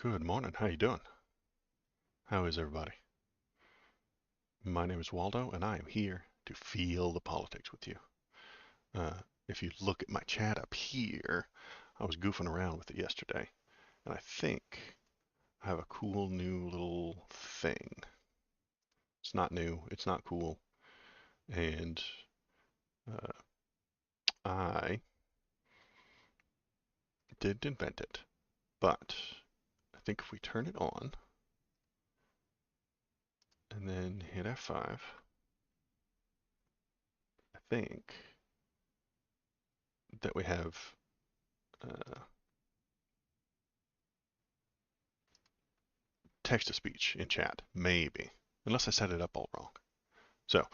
Good morning. How you doing? How is everybody? My name is Waldo, and I am here to feel the politics with you. Uh, if you look at my chat up here, I was goofing around with it yesterday, and I think I have a cool new little thing. It's not new, it's not cool, and uh, I didn't invent it, but I think if we turn it on and then hit F5, I think that we have uh, text to speech in chat, maybe, unless I set it up all wrong. So,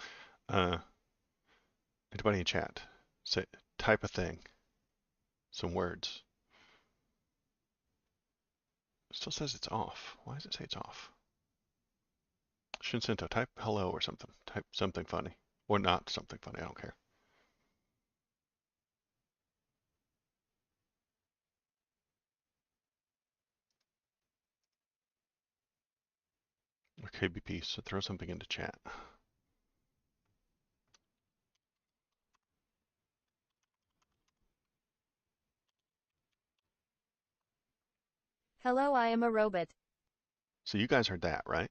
uh, anybody in chat, say, type a thing, some words. It still says it's off. Why does it say it's off? Shinsinto, type hello or something. Type something funny. Or not something funny, I don't care. Or KBP, so throw something into chat. Hello, I am a robot. So you guys heard that, right?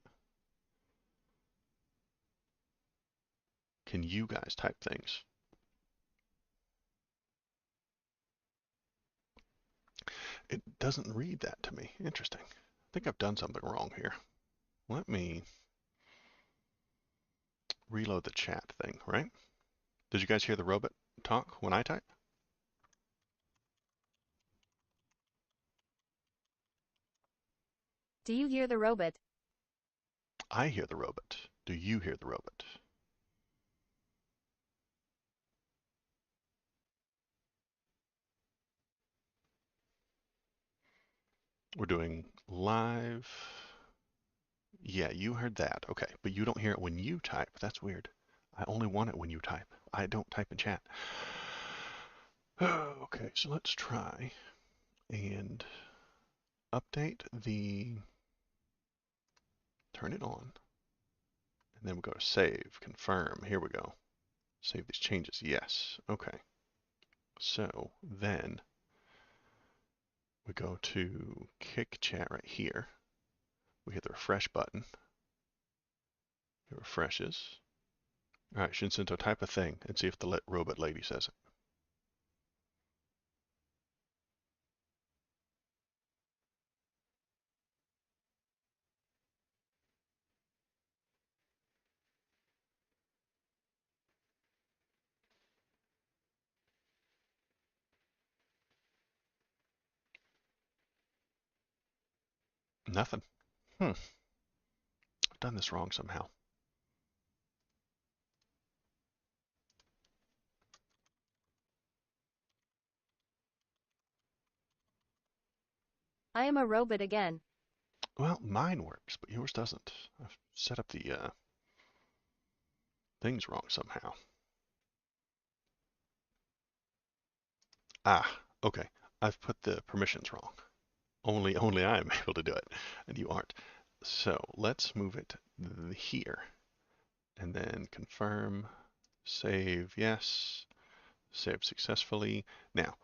Can you guys type things? It doesn't read that to me. Interesting. I think I've done something wrong here. Let me reload the chat thing, right? Did you guys hear the robot talk when I type? Do you hear the robot? I hear the robot. Do you hear the robot? We're doing live. Yeah, you heard that. Okay, but you don't hear it when you type. That's weird. I only want it when you type. I don't type in chat. Okay, so let's try and update the, turn it on, and then we go to save, confirm. Here we go. Save these changes. Yes. Okay. So then we go to kick chat right here. We hit the refresh button. It refreshes. All right, Shinsinto, type a thing and see if the robot lady says it. Nothing. Hmm. I've done this wrong somehow. I am a robot again. Well, mine works, but yours doesn't. I've set up the things wrong somehow. Ah, okay. I've put the permissions wrong. Only I'm able to do it, and you aren't. So let's move it here, and then confirm, save, yes, save successfully. Now,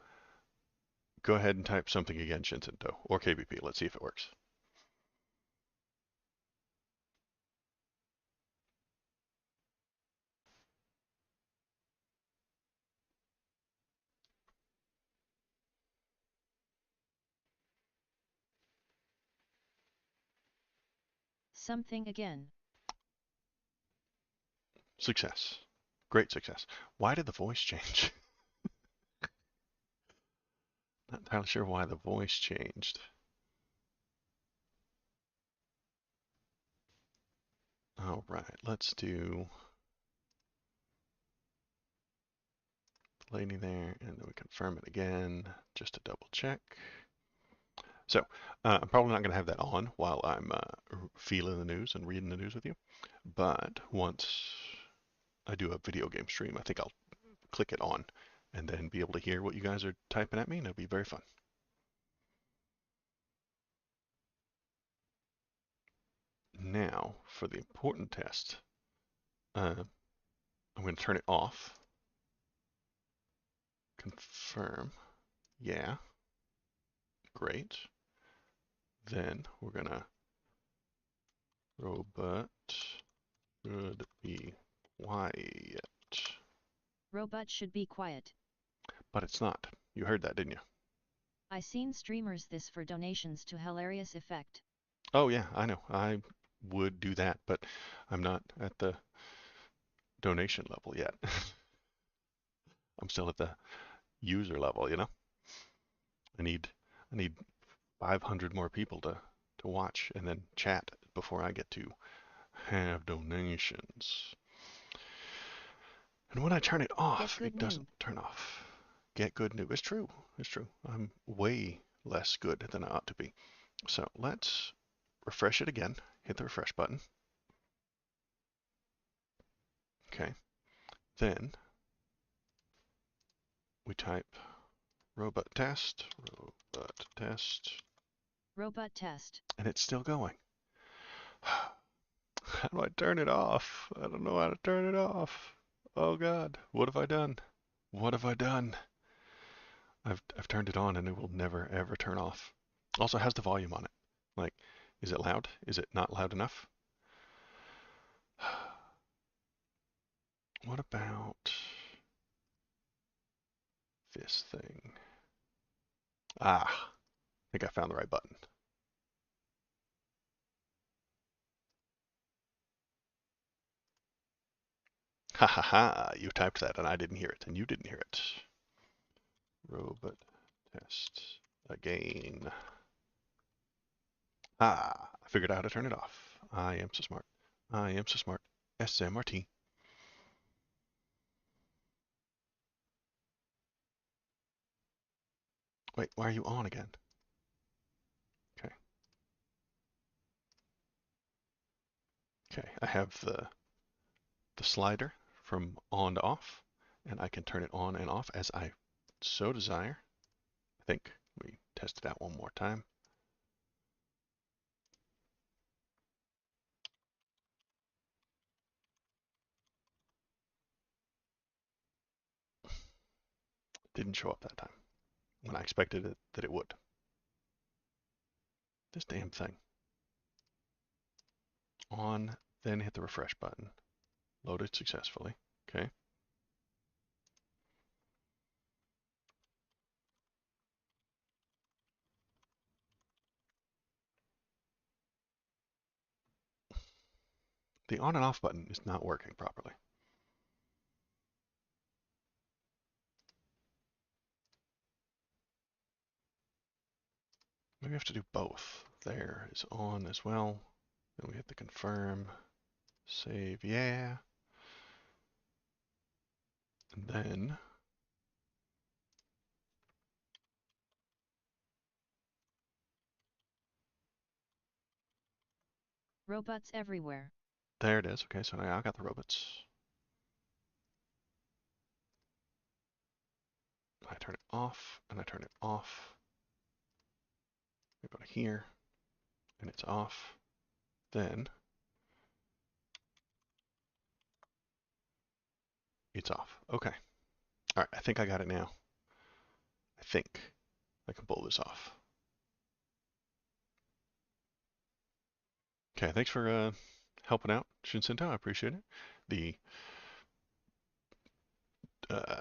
go ahead and type something again, Shinsinto, or KBP. Let's see if it works. Something again. Success. Great success. Why did the voice change? Not entirely sure why the voice changed. All right, let's do the lady there, and then we confirm it again, just to double check. So, I'm probably not going to have that on while I'm feeling the news and reading the news with you, but once I do a video game stream, I think I'll click it on and then be able to hear what you guys are typing at me, and it'll be very fun. Now, for the important test, I'm going to turn it off. Confirm. Yeah. Great. Then we're going to robot should be quiet. Robot should be quiet. But it's not. You heard that, didn't you? I seen streamers this for donations to hilarious effect. Oh yeah, I know. I would do that, but I'm not at the donation level yet. I'm still at the user level, you know? I need I need 500 more people to watch and then chat before I get to have donations. And when I turn it Get off, good it doesn't noob. turn off. Get good new. It's true. It's true. I'm way less good than I ought to be. So let's refresh it again. Hit the refresh button. Okay. Then we type robot test, Robot test. and it's still going. How do I turn it off? I don't know how to turn it off. Oh God, what have I done? What have I done? I've turned it on and it will never ever turn off. Also, how's the volume on it? Like, is it loud? Is it not loud enough? What about this thing? Ah, I think I found the right button. Ha ha ha, you typed that and I didn't hear it, and you didn't hear it. Robot test again. Ah, I figured out how to turn it off. I am so smart. I am so smart. SMRT. Wait, why are you on again? Okay. Okay, I have the slider from on to off, and I can turn it on and off as I so desire. I think we test it out one more time. Didn't show up that time when I expected it that it would. This damn thing. On, then hit the refresh button. Loaded successfully. Okay. The on and off button is not working properly. Maybe we have to do both. There is on as well. Then we hit the confirm, save, yeah. And then Robots everywhere. there it is. Okay, so now I got the robots. I turn it off and I turn it off. We go to here and it's off. Then it's off. Okay. All right, I think I got it now. I think I can pull this off. Okay, thanks for helping out, Shinsinto. I appreciate it. The uh,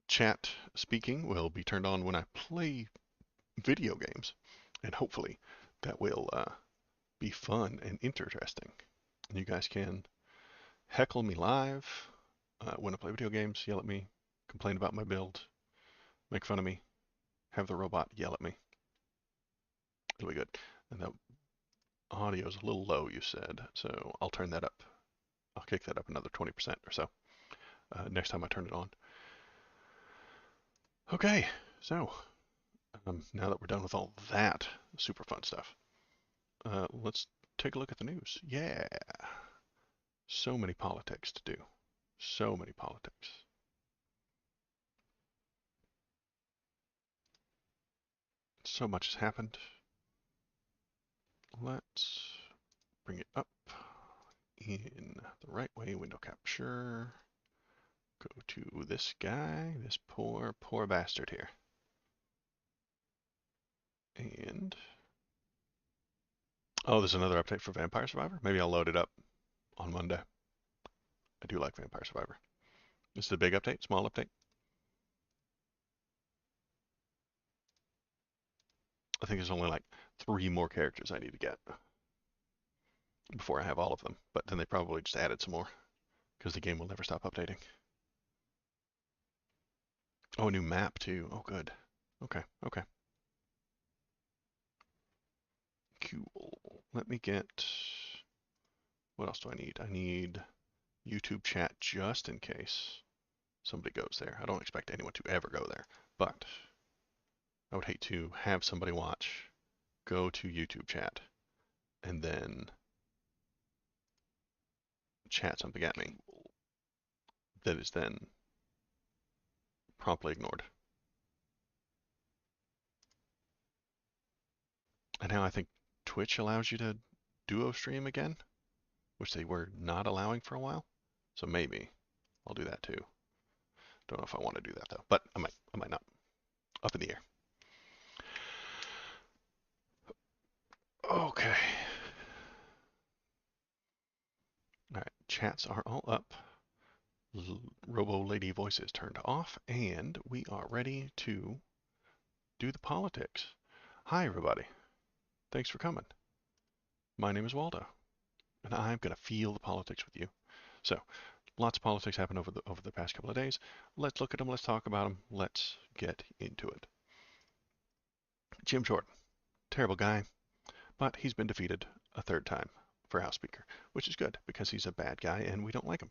chat speaking will be turned on when I play video games, and hopefully that will be fun and interesting. And you guys can heckle me live when I play video games, yell at me, complain about my build, make fun of me, have the robot yell at me. It'll be good. And the audio is a little low, you said, so I'll turn that up. I'll kick that up another 20% or so next time I turn it on. Okay, so now that we're done with all that super fun stuff, let's take a look at the news. Yeah, so many politics to do. So many politics. So much has happened. Let's bring it up in the right way, window capture. Go to this guy, this poor, poor bastard here. And, oh, there's another update for Vampire Survivor? Maybe I'll load it up on Monday. I do like Vampire Survivor. This is a big update, small update. I think there's only like 3 more characters I need to get before I have all of them. But then they probably just added some more because the game will never stop updating. Oh, a new map too. Oh, good. Okay, okay. Cool. Let me get... What else do I need? I need YouTube chat just in case somebody goes there. I don't expect anyone to ever go there, but I would hate to have somebody watch, go to YouTube chat, and then chat something at me that is then promptly ignored. And now I think Twitch allows you to duo stream again, which they were not allowing for a while. So maybe I'll do that too. Don't know if I want to do that though, but I might not. Up in the air. Okay. All right, chats are all up. Robo Lady voices turned off, and we are ready to do the politics. Hi, everybody. Thanks for coming. My name is Waldo, and I'm going to feel the politics with you. So, lots of politics happened over the past couple of days. Let's look at them. Let's talk about them. Let's get into it. Jim Jordan, terrible guy, but he's been defeated a third time for House Speaker, which is good because he's a bad guy and we don't like him.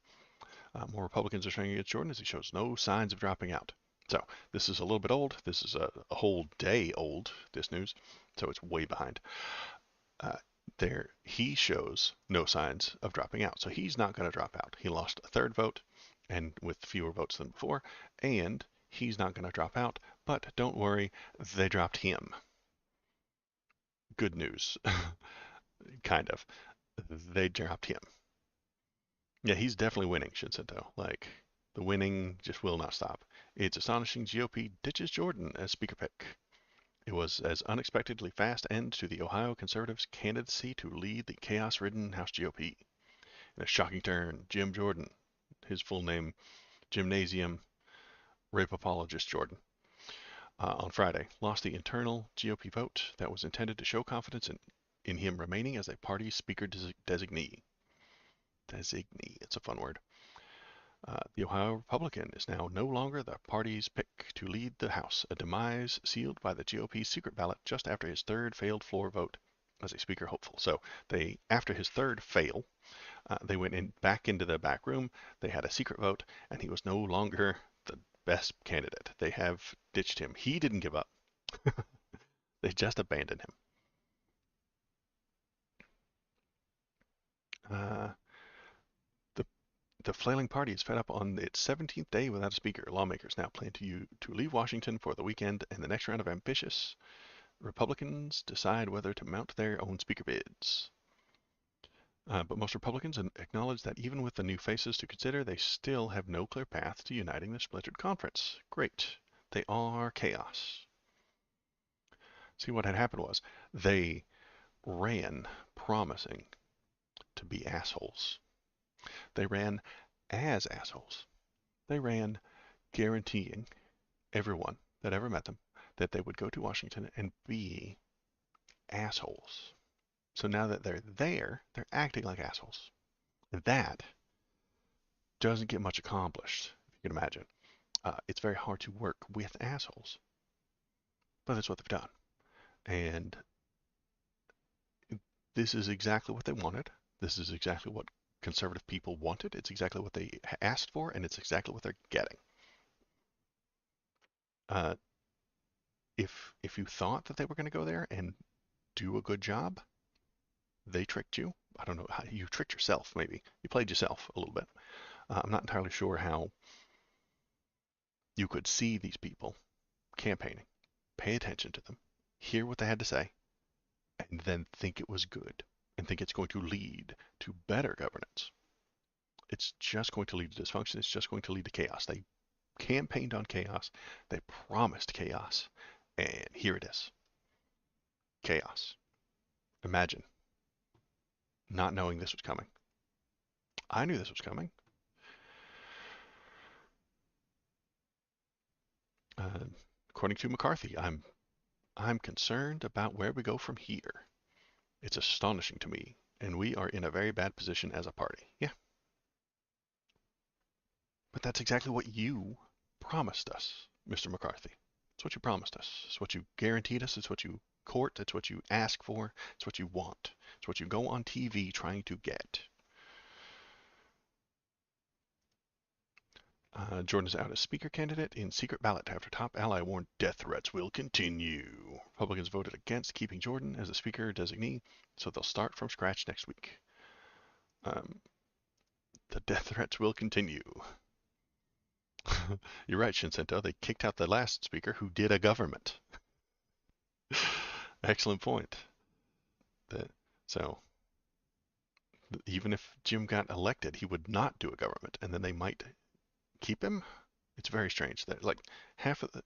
More Republicans are turning against Jordan as he shows no signs of dropping out. So this is a little bit old. This is a whole day old, this news, so it's way behind. Uh, there, he shows no signs of dropping out, so he's not going to drop out. He lost a third vote, and with fewer votes than before, and he's not going to drop out. But don't worry, they dropped him. Good news, kind of. They dropped him. Yeah, he's definitely winning, Shinseto. Like, the winning just will not stop. It's astonishing GOP ditches Jordan as speaker pick. It was as unexpectedly fast end to the Ohio Conservatives' candidacy to lead the chaos-ridden House GOP. In a shocking turn, Jim Jordan, his full name, Gymnasium Rape Apologist Jordan, on Friday, lost the internal GOP vote that was intended to show confidence in him remaining as a party speaker designee. Designee, it's a fun word. The Ohio Republican is now no longer the party's pick to lead the House, a demise sealed by the GOP's secret ballot just after his third failed floor vote as a speaker hopeful. So they, after his third fail, they went back into the back room. They had a secret vote, and he was no longer the best candidate. They have ditched him. He didn't give up. They just abandoned him. Uh, the The flailing party is fed up on its 17th day without a speaker. Lawmakers now plan to leave Washington for the weekend, and the next round of ambitious Republicans decide whether to mount their own speaker bids. But most Republicans acknowledge that even with the new faces to consider, they still have no clear path to uniting the splintered conference. Great. They are chaos. See, what had happened was they ran promising to be assholes. They ran as assholes. They ran guaranteeing everyone that ever met them that they would go to Washington and be assholes. So now that they're there, they're acting like assholes. And that doesn't get much accomplished, if you can imagine. It's very hard to work with assholes. But that's what they've done. And this is exactly what they wanted. This is exactly what conservative people wanted. It's exactly what they asked for, and it's exactly what they're getting. Uh, if you thought that they were going to go there and do a good job, they tricked you. I don't know how you tricked yourself. Maybe you played yourself a little bit. I'm not entirely sure how you could see these people campaigning, pay attention to them, hear what they had to say, and then think it was good, and think it's going to lead to better governance. It's just going to lead to dysfunction. It's just going to lead to chaos. They campaigned on chaos. They promised chaos. And here it is. Chaos. Imagine not knowing this was coming. I knew this was coming. Uh, According to McCarthy, I'm concerned about where we go from here. It's astonishing to me, and we are in a very bad position as a party. Yeah, but that's exactly what you promised us, Mr. McCarthy. It's what you promised us. It's what you guaranteed us. It's what you court. It's what you ask for. It's what you want. It's what you go on TV trying to get. Jordan's out as speaker candidate in secret ballot after top ally warned death threats will continue. Republicans voted against keeping Jordan as the speaker designee, so they'll start from scratch next week. Um, the death threats will continue. You're right, Shinseto. They kicked out the last speaker who did a government. Excellent point. That so even if Jim got elected, he would not do a government, and then they might keep him. It's very strange that like half of the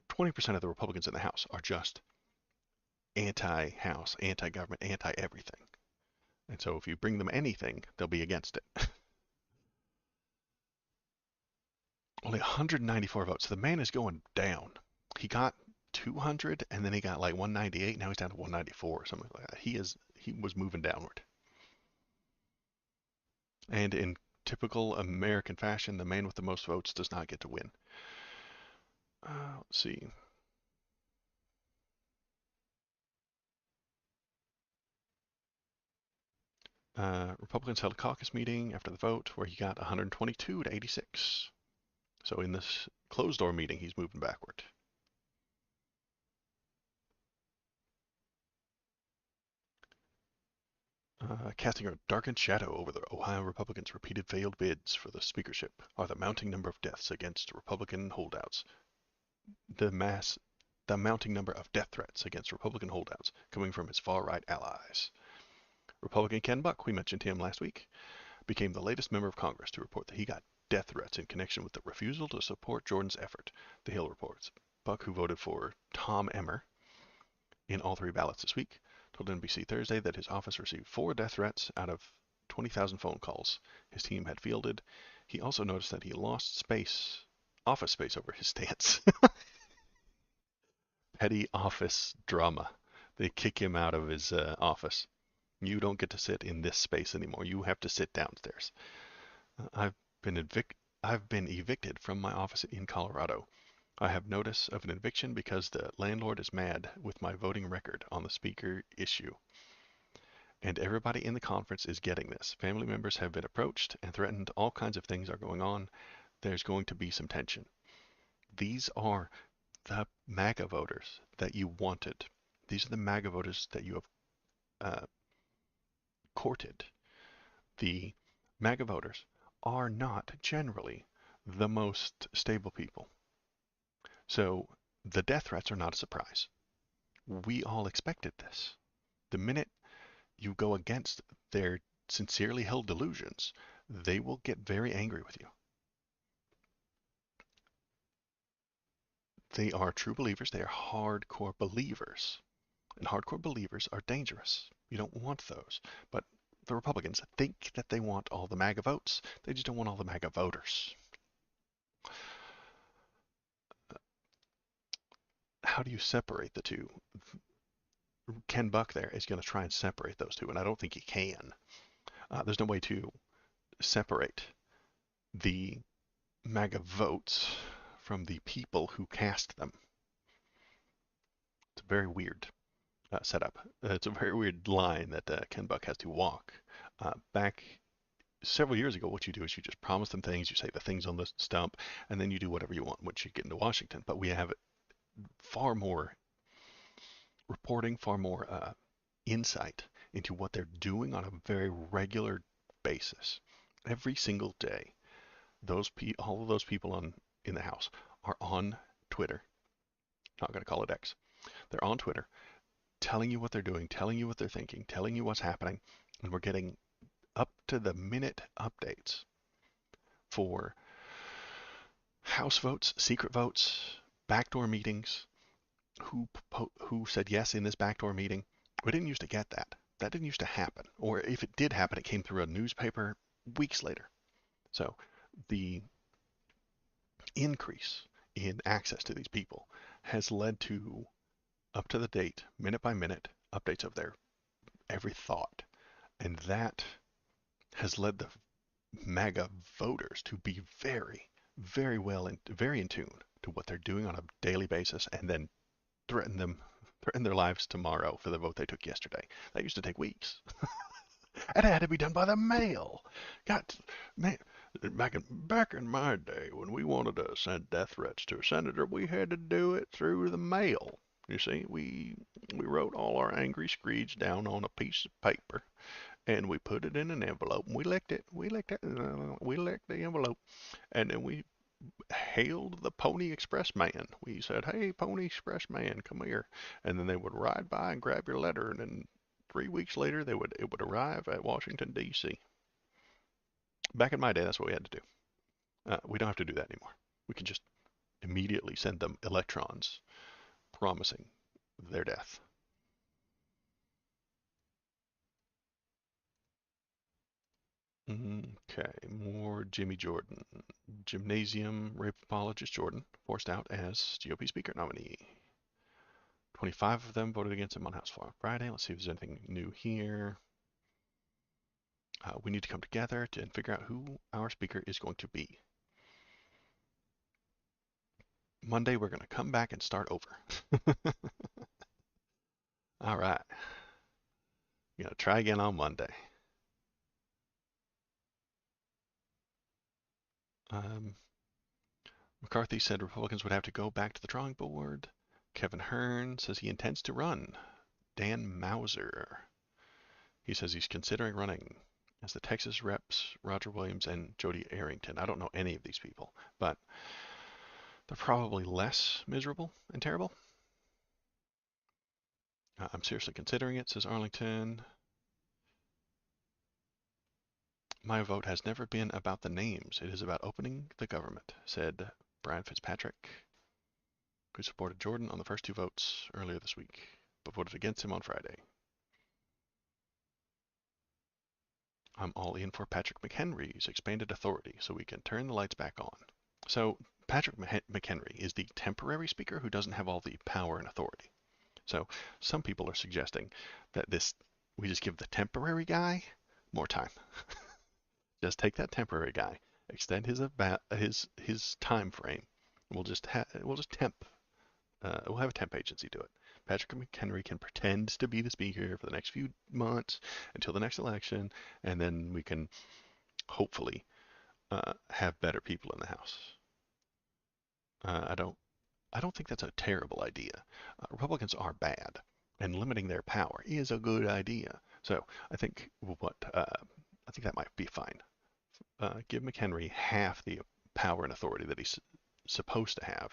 20% of the Republicans in the House are just anti-House, anti-government, anti-everything. And so if you bring them anything, they'll be against it. Only 194 votes. The man is going down. He got 200 and then he got like 198. Now he's down to 194 or something like that. He was moving downward. And in typical American fashion, the man with the most votes does not get to win. Let's see. Republicans held a caucus meeting after the vote where he got 122 to 86. So in this closed door meeting, he's moving backward. Casting a darkened shadow over the Ohio Republicans' repeated failed bids for the speakership are the mounting number of deaths against Republican holdouts. The mounting number of death threats against Republican holdouts coming from his far-right allies. Republican Ken Buck, we mentioned him last week, became the latest member of Congress to report that he got death threats in connection with the refusal to support Jordan's effort, The Hill reports. Buck, who voted for Tom Emmer in all three ballots this week, told NBC Thursday that his office received 4 death threats out of 20,000 phone calls his team had fielded. He also noticed that he lost office space over his stance. Petty office drama. They kick him out of his office. You don't get to sit in this space anymore. You have to sit downstairs. I've been evicted from my office in Colorado. I have notice of an eviction because the landlord is mad with my voting record on the speaker issue. And everybody in the conference is getting this. Family members have been approached and threatened. All kinds of things are going on. There's going to be some tension. These are the MAGA voters that you wanted. These are the MAGA voters that you have courted. The MAGA voters are not generally the most stable people. So the death threats are not a surprise. We all expected this. The minute you go against their sincerely held delusions, they will get very angry with you. They are true believers. They are hardcore believers. And hardcore believers are dangerous. You don't want those. But the Republicans think that they want all the MAGA votes. They just don't want all the MAGA voters. How do you separate the two? Ken Buck there is going to try and separate those two, and I don't think he can. There's no way to separate the MAGA votes from the people who cast them. It's a very weird setup. It's a very weird line that Ken Buck has to walk. Back several years ago, what you do is you just promise them things, you say the things on the stump, and then you do whatever you want once you get into Washington. But we have far more reporting, far more insight into what they're doing on a very regular basis. Every single day, all of those people in the House are on Twitter. Not going to call it X. They're on Twitter telling you what they're doing, telling you what they're thinking, telling you what's happening, and we're getting up to the minute updates for House votes, secret votes, backdoor meetings, who said yes in this backdoor meeting. We didn't used to get that. That didn't used to happen. Or if it did happen, it came through a newspaper weeks later. So the increase in access to these people has led to up to the date, minute by minute, updates of their every thought. And that has led the MAGA voters to be very, very well and very in tune to what they're doing on a daily basis, and then threaten their lives tomorrow for the vote they took yesterday. That used to take weeks. And it had to be done by the mail. Got man, back in my day when we wanted to send death threats to a senator, we had to do it through the mail. You see, we wrote all our angry screeds down on a piece of paper, and we put it in an envelope, and we licked it. We licked the envelope, and then we hailed the Pony Express man. We said, "Hey, Pony Express man, come here," and then they would ride by and grab your letter, and then 3 weeks later, it would arrive at Washington D.C. Back in my day, that's what we had to do. We don't have to do that anymore. We can just immediately send them electrons promising their death. Okay, more Jimmy Jordan. Gymnasium rape apologist Jordan forced out as GOP Speaker nominee. 25 of them voted against him on House floor on Friday. Let's see if there's anything new here. We need to come together and figure out who our speaker is going to be. Monday, we're going to come back and start over. All right. We're going to try again on Monday. McCarthy said Republicans would have to go back to the drawing board. Kevin Hearn says he intends to run. Dan Mauser. He says he's considering running as the Texas reps Roger Williams and Jody Arrington. I don't know any of these people, but they're probably less miserable and terrible. I'm seriously considering it, says Arlington. My vote has never been about the names. It is about opening the government, said Brian Fitzpatrick, who supported Jordan on the first two votes earlier this week, but voted against him on Friday. I'm all in for Patrick McHenry's expanded authority so we can turn the lights back on. So Patrick McHenry is the temporary speaker who doesn't have all the power and authority. So some people are suggesting that we just give the temporary guy more time. Just take that temporary guy, extend his time frame. We'll just temp. We'll have a temp agency do it. Patrick McHenry can pretend to be the speaker for the next few months until the next election, and then we can hopefully have better people in the House. Uh, I don't I don't think that's a terrible idea. Republicans are bad, and limiting their power is a good idea. So I think that might be fine. Give McHenry half the power and authority that he's supposed to have,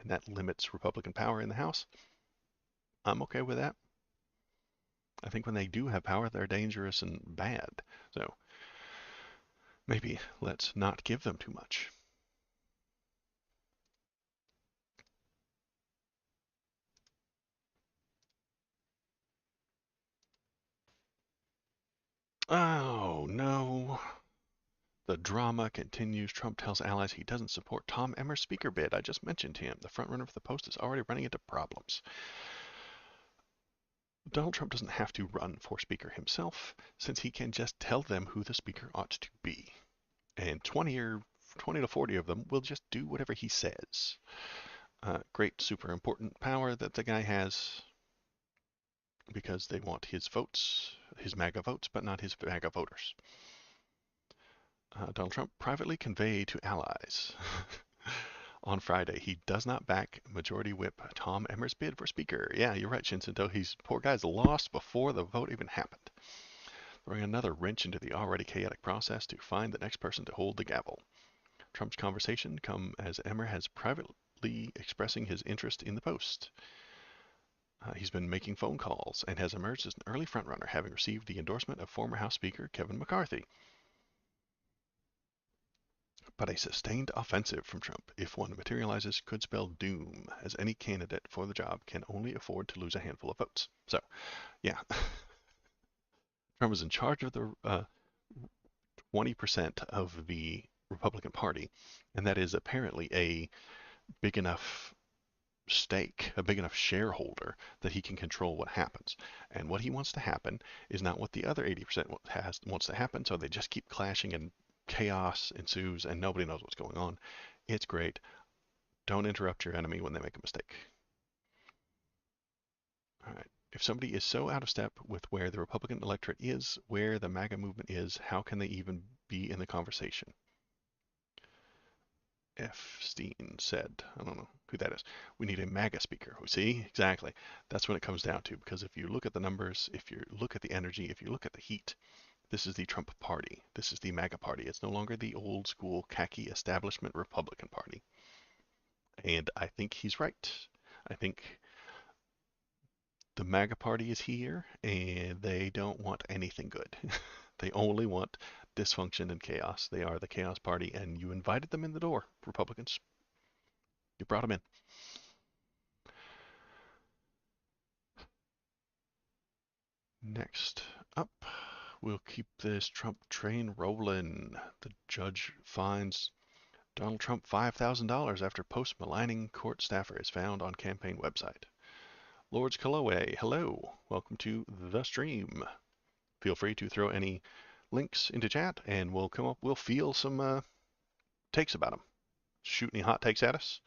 and that limits Republican power in the House. I'm okay with that. I think when they do have power, they're dangerous and bad. So maybe let's not give them too much. Oh no. The drama continues. Trump tells allies he doesn't support Tom Emmer's speaker bid. I just mentioned him. The frontrunner for the post is already running into problems. Donald Trump doesn't have to run for speaker himself, since he can just tell them who the speaker ought to be. And 20 to 40 of them will just do whatever he says. Great, super important power that the guy has because they want his votes, his MAGA votes, but not his MAGA voters. Donald Trump privately conveyed to allies on Friday he does not back Majority Whip Tom Emmer's bid for Speaker. Yeah, you're right, Shinsinto. He's poor guy's lost before the vote even happened, throwing another wrench into the already chaotic process to find the next person to hold the gavel. Trump's conversation come as Emmer has privately expressing his interest in the post. He's been making phone calls and has emerged as an early frontrunner, having received the endorsement of former House Speaker Kevin McCarthy. But a sustained offensive from Trump, if one materializes, could spell doom, as any candidate for the job can only afford to lose a handful of votes. So, yeah, Trump is in charge of the 20% of the Republican Party, and that is apparently a big enough stake, a big enough shareholder that he can control what happens. And what he wants to happen is not what the other 80% wants to happen, so they just keep clashing and chaos ensues and nobody knows what's going on. It's great. Don't interrupt your enemy when they make a mistake. All right. If somebody is so out of step with where the Republican electorate is, where the MAGA movement is, how can they even be in the conversation? Epstein said, I don't know who that is. We need a MAGA speaker. See, exactly. That's what it comes down to. Because if you look at the numbers, if you look at the energy, if you look at the heat, this is the Trump party. This is the MAGA party. It's no longer the old school khaki establishment Republican Party. And I think he's right. I think the MAGA party is here and they don't want anything good. They only want dysfunction and chaos. They are the chaos party, and you invited them in the door, Republicans. You brought them in. Next up, we'll keep this Trump train rolling. The judge fines Donald Trump $5,000 after post maligning court staffer is found on campaign website. Lords Calloway, hello. Welcome to the stream. Feel free to throw any links into chat and we'll feel some takes about them. Shoot any hot takes at us.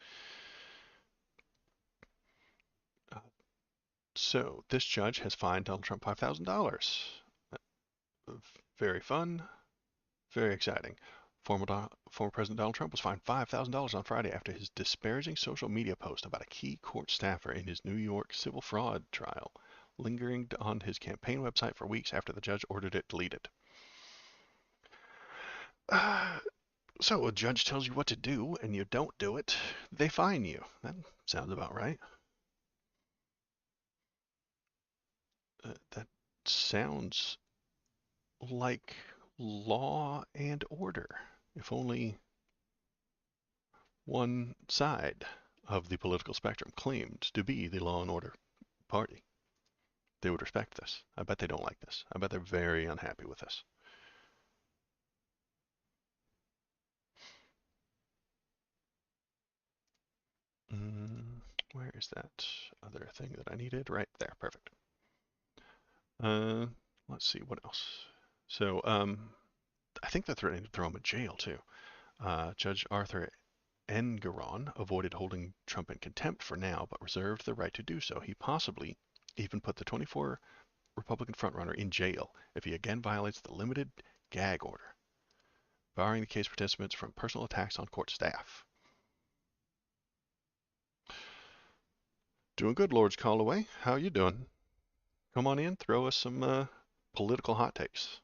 Uh, so, this judge has fined Donald Trump $5,000. Very fun. Very exciting. Former President Donald Trump was fined $5,000 on Friday after his disparaging social media post about a key court staffer in his New York civil fraud trial, lingering on his campaign website for weeks after the judge ordered it deleted. Uh, so a judge tells you what to do and you don't do it, they fine you. That sounds about right. That sounds like law and order. If only one side of the political spectrum claimed to be the law and order party, they would respect this. I bet they don't like this. I bet they're very unhappy with this. Mm, where is that other thing that I needed? Right there. Perfect. Uh, let's see what else. So, I think they're threatening to throw him in jail too. Judge Arthur Engeron avoided holding Trump in contempt for now, but reserved the right to do so. He possibly even put the 24 Republican frontrunner in jail if he again violates the limited gag order, barring the case participants from personal attacks on court staff. Doing good, Lords Calloway. How you doing? Come on in, throw us some political hot takes.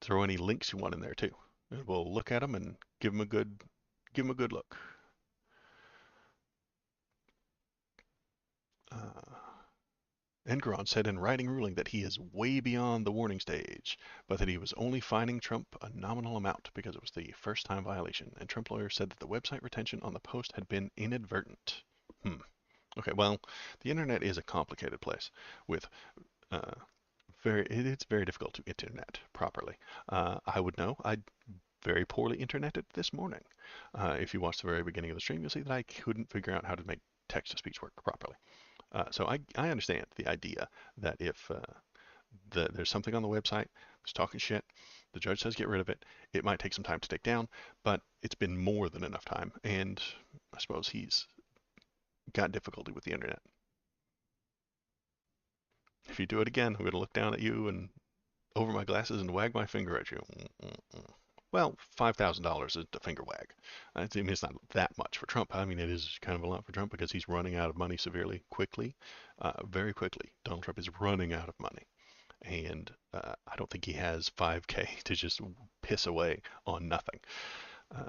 Throw any links you want in there too, and we'll look at them and give them a good look. Uh, Engeron said in writing ruling that he is way beyond the warning stage, but that he was only fining Trump a nominal amount because it was the first time violation, and Trump lawyers said that the website retention on the post had been inadvertent. Okay, well, the internet is a complicated place with uh, it's very difficult to internet properly. I would know. I very poorly interneted this morning. If you watch the very beginning of the stream, you'll see that I couldn't figure out how to make text-to-speech work properly. So I understand the idea that if there's something on the website that's talking shit, the judge says get rid of it. It might take some time to take down, but it's been more than enough time, and I suppose he's got difficulty with the internet. If you do it again, I'm going to look down at you and over my glasses and wag my finger at you. Well, $5,000 is the finger wag. I mean, it's not that much for Trump. I mean, it is kind of a lot for Trump because he's running out of money severely, quickly, very quickly. Donald Trump is running out of money. And I don't think he has 5K to just piss away on nothing, uh,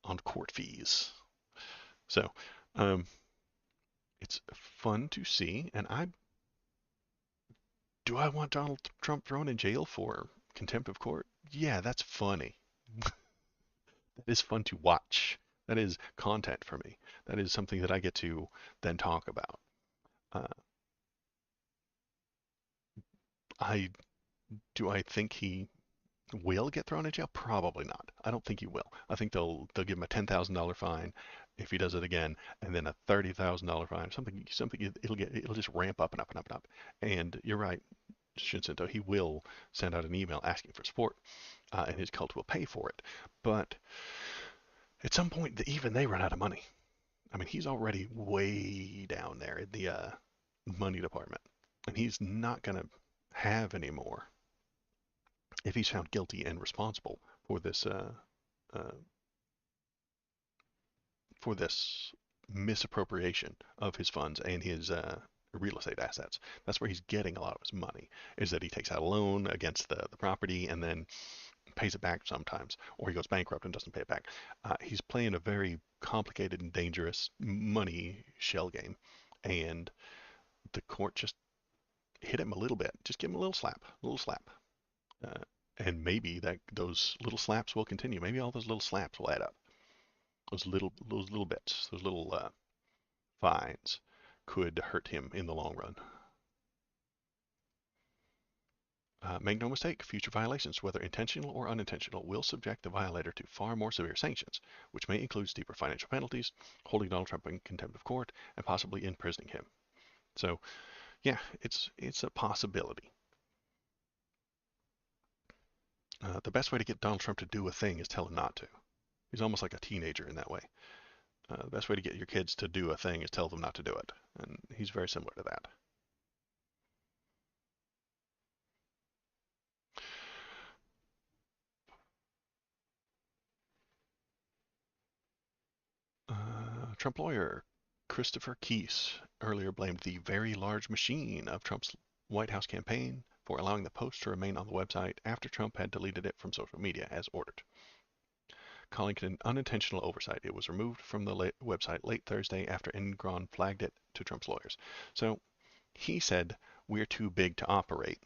on court fees. So, um, It's fun to see, and do I want Donald Trump thrown in jail for contempt of court? Yeah, that's funny. That is fun to watch. That is content for me. That is something that I get to then talk about. Uh, I I think he will get thrown in jail? Probably not. I don't think he will. I think they'll give him a $10,000 fine if he does it again, and then a $30,000 fine. Something it'll just ramp up and up and up and up. And you're right, Shinseto. He will send out an email asking for support, and his cult will pay for it. But at some point, even they run out of money. I mean, he's already way down there in the money department, and he's not gonna have any more if he's found guilty and responsible uh, for this misappropriation of his funds and his real estate assets. That's where he's getting a lot of his money. Is that he takes out a loan against the property and then pays it back sometimes, or he goes bankrupt and doesn't pay it back. He's playing a very complicated and dangerous money shell game, and the court just hit him a little bit. Just give him a little slap. Uh, and maybe that those little slaps will continue. Maybe all those little slaps will add up. Those little bits, those little fines could hurt him in the long run. Make no mistake, future violations, whether intentional or unintentional, will subject the violator to far more severe sanctions, which may include steeper financial penalties, holding Donald Trump in contempt of court, and possibly imprisoning him. So, yeah, it's a possibility. The best way to get Donald Trump to do a thing is tell him not to. He's almost like a teenager in that way. The best way to get your kids to do a thing is tell them not to do it, and he's very similar to that. Trump lawyer Christopher Keese earlier blamed the very large machine of Trump's White House campaign for allowing the post to remain on the website after Trump had deleted it from social media as ordered. Calling it an unintentional oversight, it was removed from the website late Thursday after Enron flagged it to Trump's lawyers. So he said, "We're too big to operate."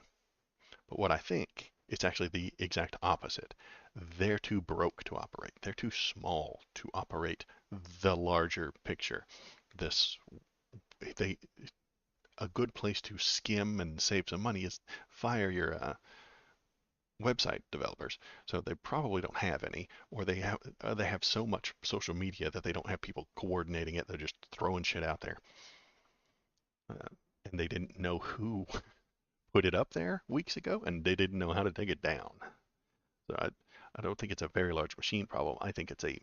But what I think is actually the exact opposite. They're too broke to operate. They're too small to operate the larger picture. This they A good place to skim and save some money is fire your website developers. So they probably don't have any, or they have so much social media that they don't have people coordinating it. They're just throwing shit out there, uh, and they didn't know who put it up there weeks ago, and they didn't know how to take it down. So I don't think it's a very large machine problem. I think it's a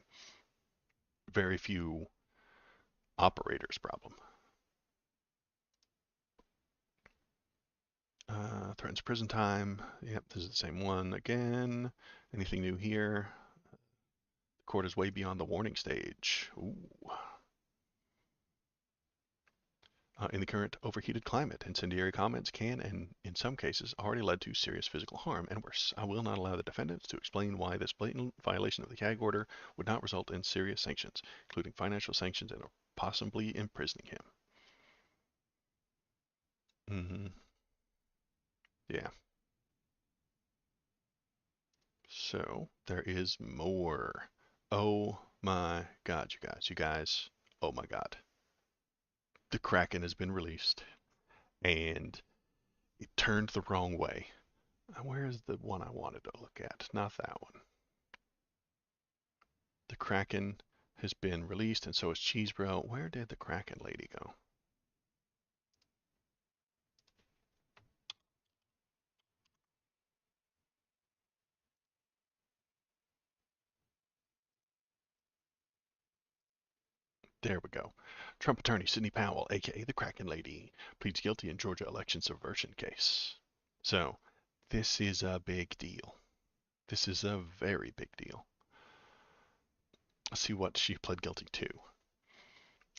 very few operators problem. Threatens prison time. Yep, this is the same one again. Anything new here? The court is way beyond the warning stage. Ooh. In the current overheated climate, incendiary comments can, and in some cases, already led to serious physical harm and worse. I will not allow the defendants to explain why this blatant violation of the gag order would not result in serious sanctions, including financial sanctions and possibly imprisoning him. Mm-hmm. Yeah. So there is more. Oh my God, you guys. You guys. Oh my God. The Kraken has been released and it turned the wrong way. Where's the one I wanted to look at? Not that one. The Kraken has been released, and so is Cheesebro. Where did the Kraken lady go? There we go. Trump attorney Sidney Powell, aka the Kraken lady, pleads guilty in Georgia election subversion case. So, this is a big deal. This is a very big deal. Let's see what she pled guilty to.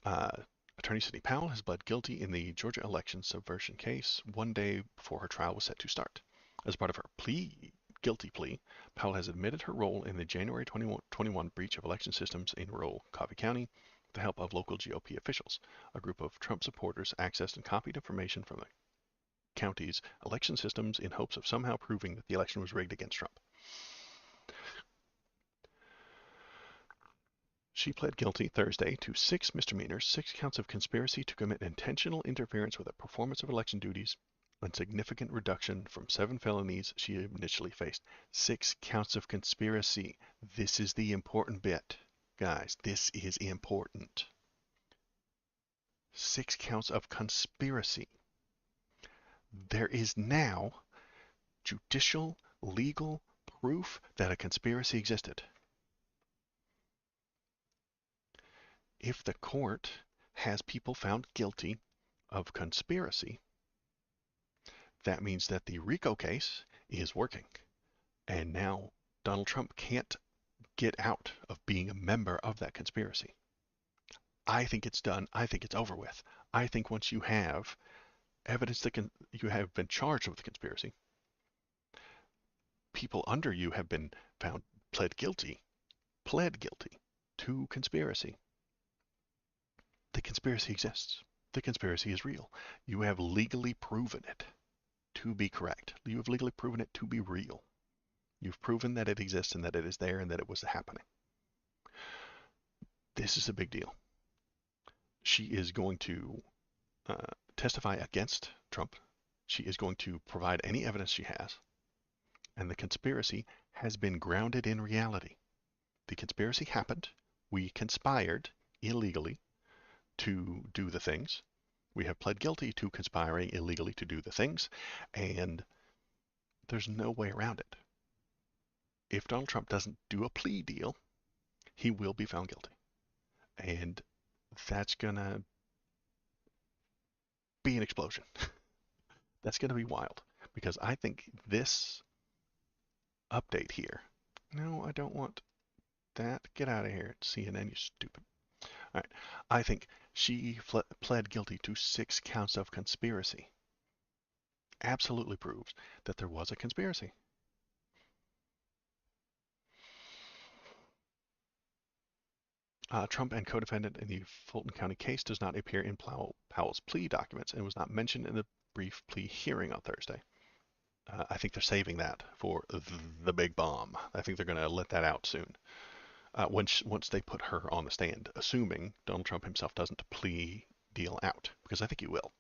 Uh, Attorney Sidney Powell has pled guilty in the Georgia election subversion case 1 day before her trial was set to start. As part of her guilty plea, Powell has admitted her role in the January 2021 breach of election systems in rural Coffee County, with the help of local GOP officials. A group of Trump supporters accessed and copied information from the county's election systems in hopes of somehow proving that the election was rigged against Trump. She pled guilty Thursday to 6 misdemeanors, 6 counts of conspiracy to commit intentional interference with the performance of election duties, a significant reduction from 7 felonies she initially faced. 6 counts of conspiracy. This is the important bit. Guys, this is important. 6 counts of conspiracy. There is now judicial, legal proof that a conspiracy existed. If the court has people found guilty of conspiracy, that means that the RICO case is working. And now Donald Trump can't get out of being a member of that conspiracy. I think it's done. I think it's over with. I think once you have evidence that you have been charged with conspiracy, people under you have been found pled guilty to conspiracy. The conspiracy exists. The conspiracy is real. You have legally proven it to be correct. You have legally proven it to be real. You've proven that it exists and that it is there and that it was happening. This is a big deal. She is going to testify against Trump. She is going to provide any evidence she has. And the conspiracy has been grounded in reality. The conspiracy happened. We conspired illegally to do the things. We have pled guilty to conspiring illegally to do the things, and there's no way around it. If Donald Trump doesn't do a plea deal, he will be found guilty. And that's going to be an explosion. That's going to be wild, because I think this update here, no, I don't want that. Get out of here, CNN, you stupid. All right. I think she pled guilty to 6 counts of conspiracy. Absolutely proves that there was a conspiracy. Trump and co-defendant in the Fulton County case does not appear in Powell's plea documents and was not mentioned in the brief plea hearing on Thursday. I think they're saving that for the big bomb. I think they're going to let that out soon. Once they put her on the stand, assuming Donald Trump himself doesn't plea deal out, because I think he will.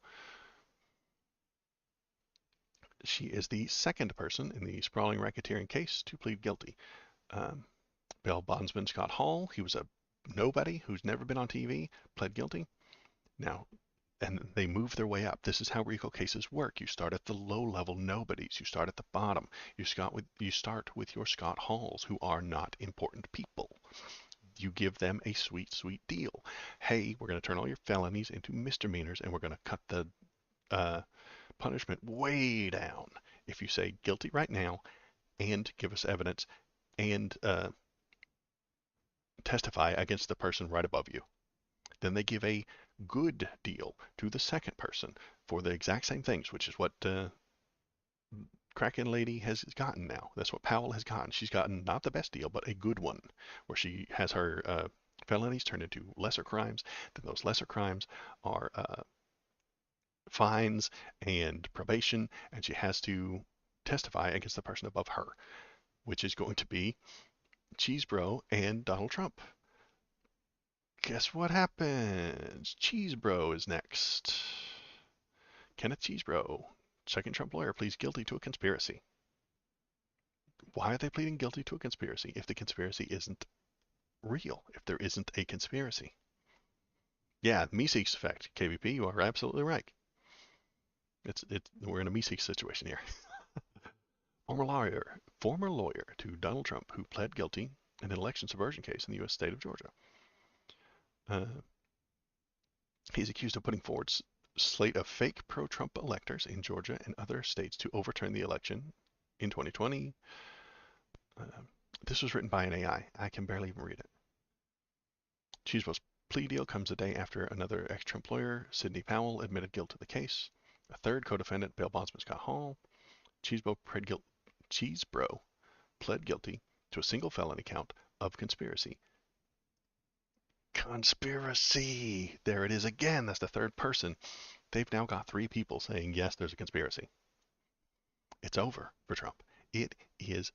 She is the second person in the sprawling racketeering case to plead guilty. Bail bondsman Scott Hall, he was a nobody who's never been on TV, pled guilty. Now, and they move their way up. This is how RICO cases work. You start at the low-level nobodies. You start at the bottom. You start with your Scott Halls, who are not important people. You give them a sweet, sweet deal. Hey, we're going to turn all your felonies into misdemeanors, and we're going to cut the punishment way down. If you say guilty right now, and give us evidence, and testify against the person right above you. Then they give a good deal to the second person for the exact same things, which is what Kraken lady has gotten now. That's what Powell has gotten. She's gotten not the best deal, but a good one, where she has her felonies turned into lesser crimes. Then those lesser crimes are fines and probation, and she has to testify against the person above her, which is going to be Cheesebro and Donald Trump. Guess what happens? Cheesebro is next. Kenneth Cheesebro, second Trump lawyer, pleads guilty to a conspiracy. Why are they pleading guilty to a conspiracy if the conspiracy isn't real, if there isn't a conspiracy? Yeah, Meeseeks effect, KVP, you are absolutely right. We're in a Meeseeks situation here. Former lawyer to Donald Trump who pled guilty in an election subversion case in the U.S. state of Georgia. He's accused of putting forward slate of fake pro-Trump electors in Georgia and other states to overturn the election in 2020. This was written by an AI. I can barely even read it. Cheesebro's plea deal comes a day after another ex-Trump lawyer, Sidney Powell, admitted guilt to the case. A third co-defendant, bail bondsman Scott Hall. Cheesebro pled guilty to a single felony count of conspiracy. Conspiracy. There it is again. That's the third person. They've now got three people saying, yes, there's a conspiracy. It's over for Trump. It is,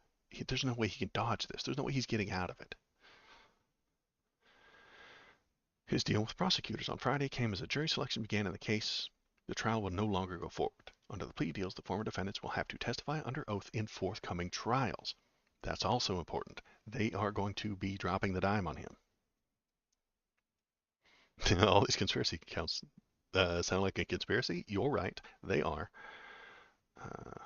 there's no way he can dodge this. There's no way he's getting out of it. His deal with prosecutors on Friday came as a jury selection began in the case. The trial will no longer go forward. Under the plea deals, the former defendants will have to testify under oath in forthcoming trials. That's also important. They are going to be dropping the dime on him. All these conspiracy counts sound like a conspiracy. You're right. They are. Uh,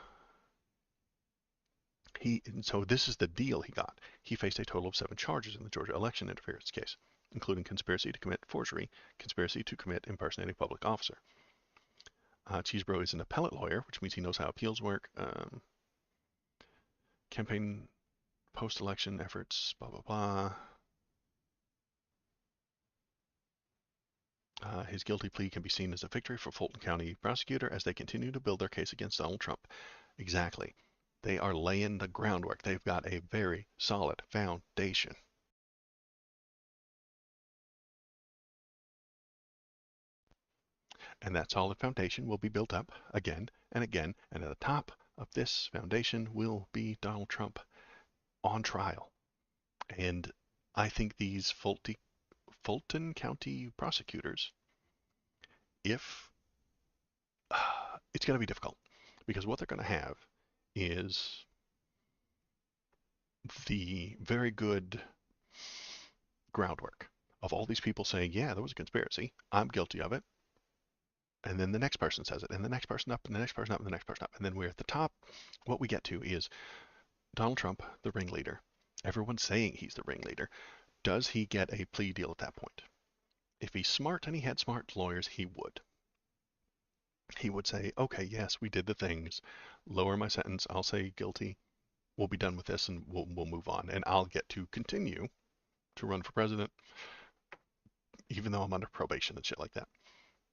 so this is the deal he got. He faced a total of 7 charges in the Georgia election interference case, including conspiracy to commit forgery, conspiracy to commit impersonating a public officer. Cheesebro is an appellate lawyer, which means he knows how appeals work. Campaign post-election efforts, blah, blah, blah. His guilty plea can be seen as a victory for Fulton County prosecutor as they continue to build their case against Donald Trump. Exactly. They are laying the groundwork. They've got a very solid foundation. And that solid foundation will be built up again and again. And at the top of this foundation will be Donald Trump on trial. And I think these Fulton County prosecutors, if it's going to be difficult, because what they're going to have is the very good groundwork of all these people saying, yeah, there was a conspiracy. I'm guilty of it. And then the next person says it, and the next person up, and the next person up, and the next person up. And then we're at the top. What we get to is Donald Trump, the ringleader. Everyone's saying he's the ringleader. Does he get a plea deal at that point? If he's smart and he had smart lawyers, he would. He would say, okay, yes, we did the things. Lower my sentence. I'll say guilty. We'll be done with this and we'll move on. And I'll get to continue to run for president, even though I'm under probation and shit like that.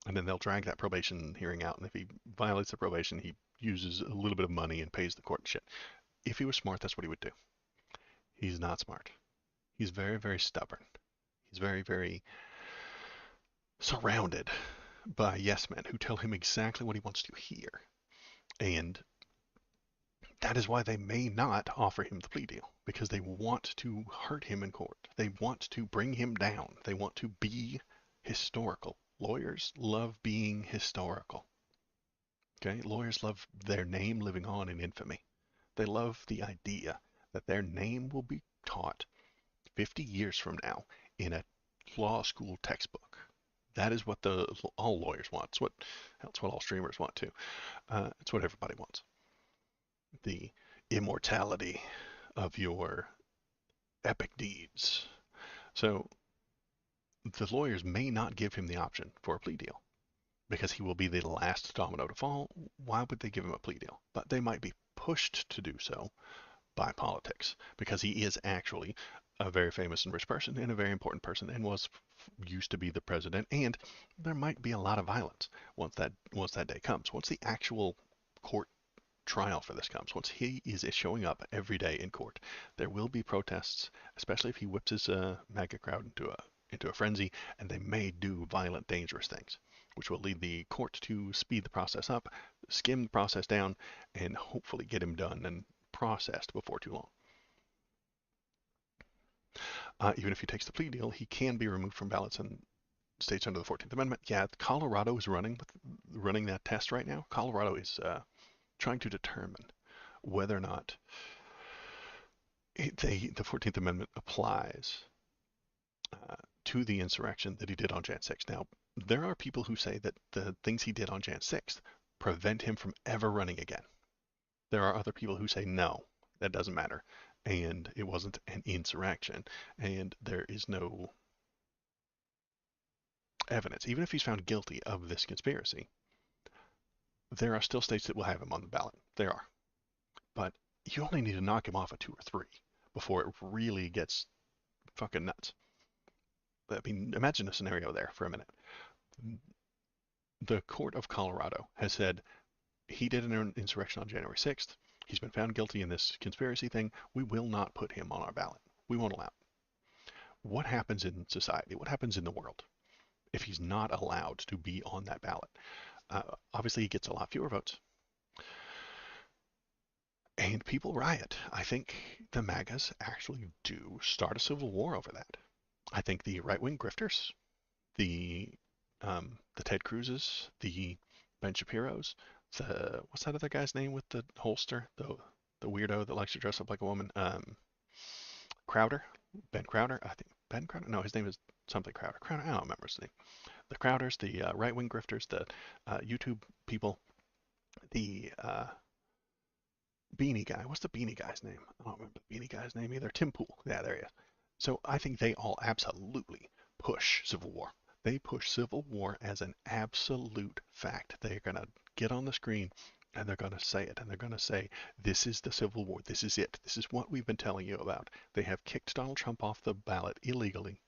And then they'll drag that probation hearing out. And if he violates the probation, he uses a little bit of money and pays the court and shit. If he was smart, that's what he would do. He's not smart. He's very, very stubborn. He's very, very surrounded by yes men who tell him exactly what he wants to hear. And that is why they may not offer him the plea deal, because they want to hurt him in court. They want to bring him down. They want to be historical. Lawyers love being historical. Okay? Lawyers love their name living on in infamy. They love the idea that their name will be taught 50 years from now in a law school textbook. That is what all lawyers want. It's what all streamers want too. It's what everybody wants. The immortality of your epic deeds. So the lawyers may not give him the option for a plea deal because he will be the last domino to fall. Why would they give him a plea deal? But they might be pushed to do so by politics because he is actually a very famous and rich person and a very important person and used to be the president. And there might be a lot of violence once that day comes. Once the actual court trial for this comes, once he is showing up every day in court, there will be protests, especially if he whips his MAGA crowd into a frenzy, and they may do violent, dangerous things, which will lead the court to speed the process up, skim the process down, and hopefully get him done and processed before too long. Even if he takes the plea deal, he can be removed from ballots in states under the 14th Amendment. Yeah, Colorado is running that test right now. Colorado is trying to determine whether or not the 14th Amendment applies to the insurrection that he did on Jan 6th. Now, there are people who say that the things he did on Jan 6th prevent him from ever running again. There are other people who say no, that doesn't matter, and it wasn't an insurrection, and there is no evidence. Even if he's found guilty of this conspiracy, there are still states that will have him on the ballot. There are. But you only need to knock him off at 2 or 3 before it really gets fucking nuts. I mean, imagine a scenario there for a minute. The court of Colorado has said he did an insurrection on January 6th. He's been found guilty in this conspiracy thing. We will not put him on our ballot. We won't allow it. what happens in society? What happens in the world if he's not allowed to be on that ballot? Obviously, he gets a lot fewer votes, and people riot. I think the MAGAs actually do start a civil war over that. I think the right-wing grifters, the the Ted Cruzes, the Ben Shapiro's, the what's that other guy's name with the holster, the weirdo that likes to dress up like a woman, Crowder, Ben Crowder, I think Ben Crowder. No, his name is something Crowder. Crowder, I don't remember his name. The Crowders, the right-wing grifters, the YouTube people, the Beanie guy. What's the Beanie guy's name? I don't remember the Beanie guy's name either. Tim Pool. Yeah, there he is. So I think they all absolutely push civil war. They push civil war as an absolute fact. They're going to get on the screen and they're going to say it. And they're going to say, this is the civil war. This is it. This is what we've been telling you about. They have kicked Donald Trump off the ballot illegally,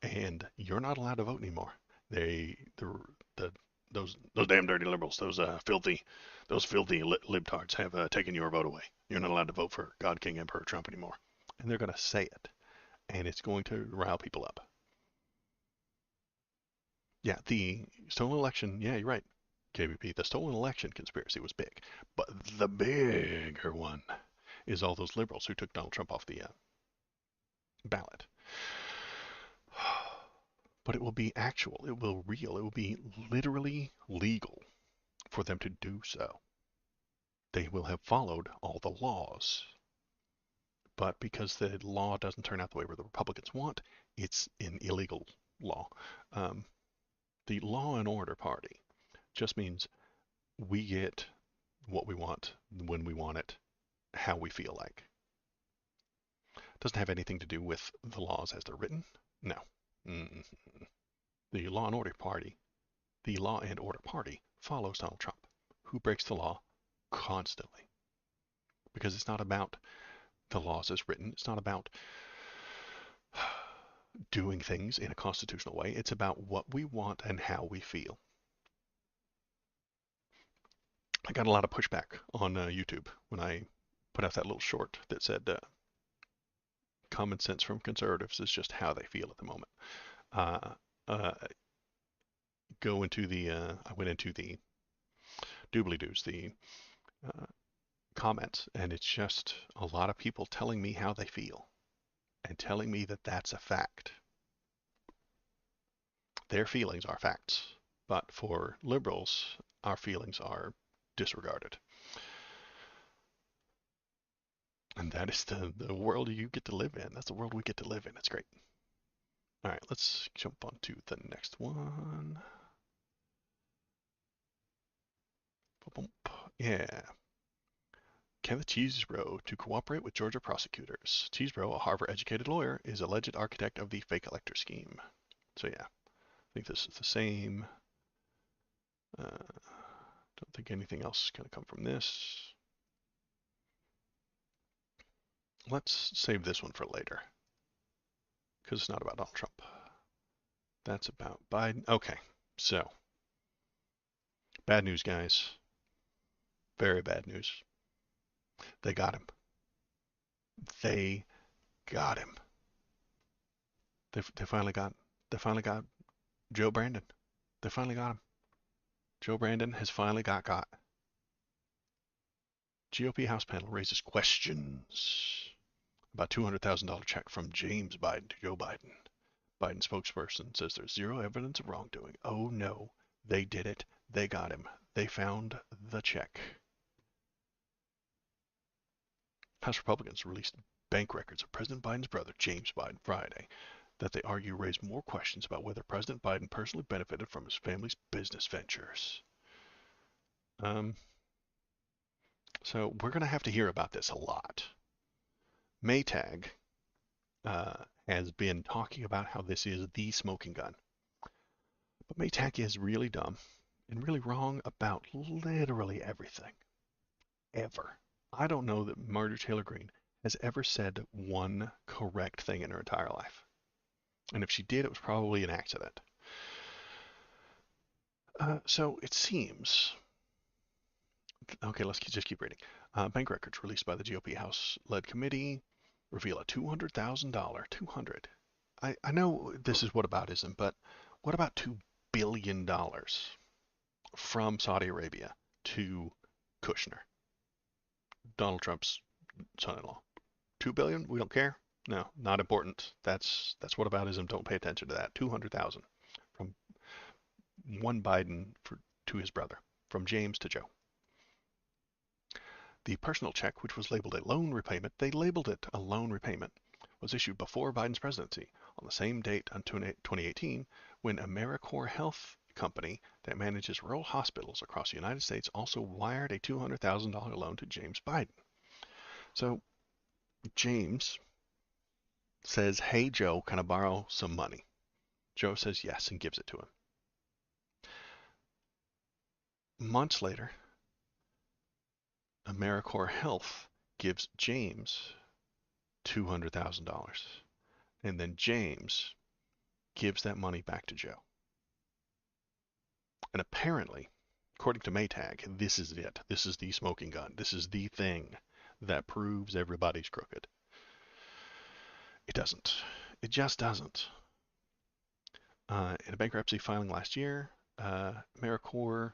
and you're not allowed to vote anymore. The those damn dirty liberals, those filthy libtards have taken your vote away. You're not allowed to vote for God, King, Emperor Trump anymore. And they're going to say it, and it's going to rile people up. Yeah, the stolen election. Yeah, you're right, KBP. The stolen election conspiracy was big, but the bigger one is all those liberals who took Donald Trump off the ballot. But it will be actual, it will real, it will be literally legal for them to do so. They will have followed all the laws. But because the law doesn't turn out the way where the Republicans want, it's an illegal law. Um, the law and order party just means we get what we want when we want it, how we feel like. Doesn't have anything to do with the laws as they're written. No. Mm-mm. The law and order party, the law and order party follows Donald Trump, who breaks the law constantly. Because it's not about the laws as written. It's not about doing things in a constitutional way. It's about what we want and how we feel. I got a lot of pushback on YouTube when I put out that little short that said common sense from conservatives is just how they feel at the moment. Uh, uh, I went into the doobly doos, the uh, comments, and it's just a lot of people telling me how they feel and telling me that that's a fact. Their feelings are facts, but for liberals, our feelings are disregarded. And that is the world you get to live in. That's the world we get to live in. It's great. All right, let's jump on to the next one. Yeah. Kenneth Cheesebro to cooperate with Georgia prosecutors. Cheesebro, a Harvard-educated lawyer, is alleged architect of the fake elector scheme. So yeah, I think this is the same. Don't think anything else is going to come from this. Let's save this one for later, because it's not about Donald Trump. That's about Biden. Okay, so bad news, guys. Very bad news. They got him. They got him. They finally got. They finally got Joe Brandon. They finally got him. Joe Brandon has finally got. GOP House panel raises questions about $200,000 check from James Biden to Joe Biden. Biden spokesperson says there's zero evidence of wrongdoing. Oh no, they did it. They got him. They found the check. House Republicans released bank records of President Biden's brother, James Biden, Friday, that they argue raise more questions about whether President Biden personally benefited from his family's business ventures. Um, so we're going to have to hear about this a lot. Maytag has been talking about how this is the smoking gun. But Maytag is really dumb and really wrong about literally everything. Ever. I don't know that Marjorie Taylor Greene has ever said one correct thing in her entire life. And if she did, it was probably an accident. So it seems. Okay, let's just keep reading. Bank records released by the GOP House-led committee reveal a $200,000, 200 I know this is whataboutism, but what about $2 billion from Saudi Arabia to Kushner, Donald Trump's son-in-law? 2 billion? We don't care. No, not important. That's whataboutism. Don't pay attention to that. 200,000 from one Biden to his brother, from James to Joe. The personal check, which was labeled a loan repayment, they labeled it a loan repayment, was issued before Biden's presidency on the same date in 2018 when AmeriCorps Health Company that manages rural hospitals across the United States also wired a $200,000 loan to James Biden. So James says, hey, Joe, can I borrow some money? Joe says yes and gives it to him. Months later, AmeriCorps Health gives James $200,000. And then James gives that money back to Joe. And apparently, according to Maytag, this is it. This is the smoking gun. This is the thing that proves everybody's crooked. It doesn't. It just doesn't. In a bankruptcy filing last year, AmeriCorps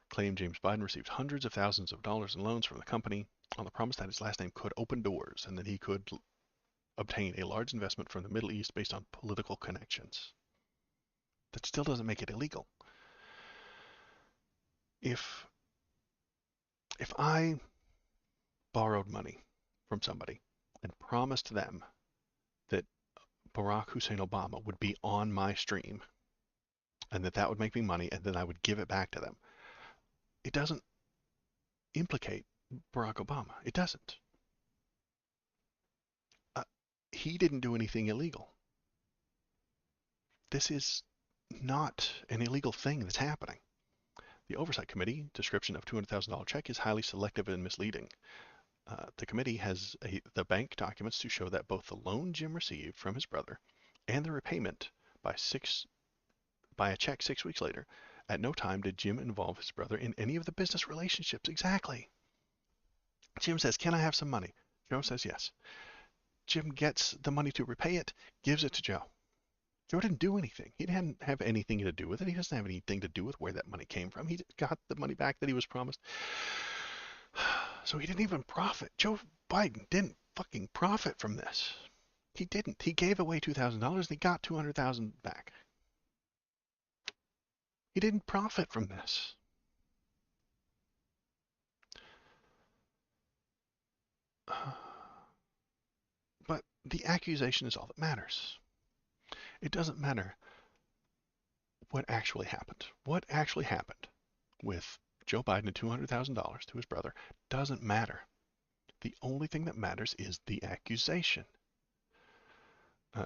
claimed James Biden received hundreds of thousands of dollars in loans from the company on the promise that his last name could open doors and that he could obtain a large investment from the Middle East based on political connections. That still doesn't make it illegal. If if I borrowed money from somebody and promised them that Barack Hussein Obama would be on my stream and that would make me money and then I would give it back to them, it doesn't implicate Barack Obama. It doesn't. Uh, he didn't do anything illegal. This is not an illegal thing that's happening. The Oversight Committee description of $200,000 check is highly selective and misleading. The committee has the bank documents to show that both the loan Jim received from his brother and the repayment by a check 6 weeks later, at no time did Jim involve his brother in any of the business relationships. Exactly. Jim says, can I have some money? Joe says yes. Jim gets the money to repay it, gives it to Joe. Joe didn't do anything. He didn't have anything to do with it. He doesn't have anything to do with where that money came from. He got the money back that he was promised. So he didn't even profit. Joe Biden didn't fucking profit from this. He didn't. He gave away $2,000 and he got $200,000 back. He didn't profit from this. But the accusation is all that matters. It doesn't matter what actually happened. What actually happened with Joe Biden and $200,000 to his brother doesn't matter. The only thing that matters is the accusation. Uh,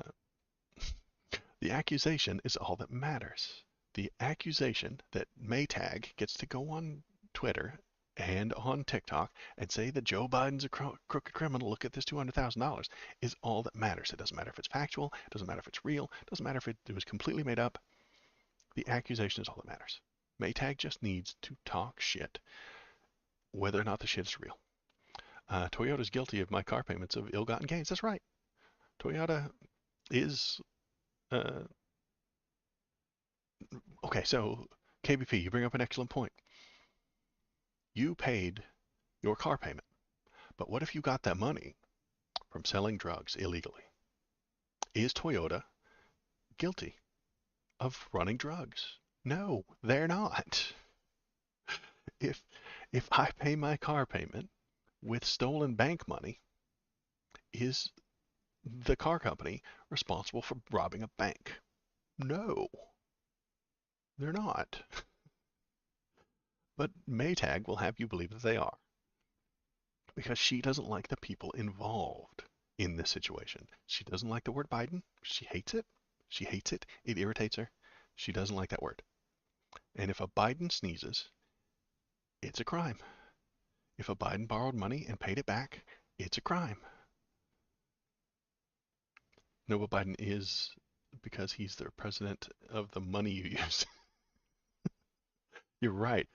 the accusation is all that matters. The accusation that Maytag gets to go on Twitter and on TikTok and say that Joe Biden's a crooked criminal, look at this $200,000, is all that matters. It doesn't matter if it's factual, it doesn't matter if it's real, it doesn't matter if it was completely made up. The accusation is all that matters. Maytag just needs to talk shit, whether or not the shit is real. Toyota's guilty of my car payments of ill-gotten gains. That's right. Toyota is uh, okay. So KBP, you bring up an excellent point. You paid your car payment, but what if you got that money from selling drugs illegally? Is Toyota guilty of running drugs? No, they're not. If if I pay my car payment with stolen bank money, is the car company responsible for robbing a bank? No, they're not. But Maytag will have you believe that they are, because she doesn't like the people involved in this situation. She doesn't like the word Biden. She hates it. She hates it. It irritates her. She doesn't like that word. And if a Biden sneezes, it's a crime. If a Biden borrowed money and paid it back, it's a crime. No, but Biden is, because he's the president of the money you use. You're right.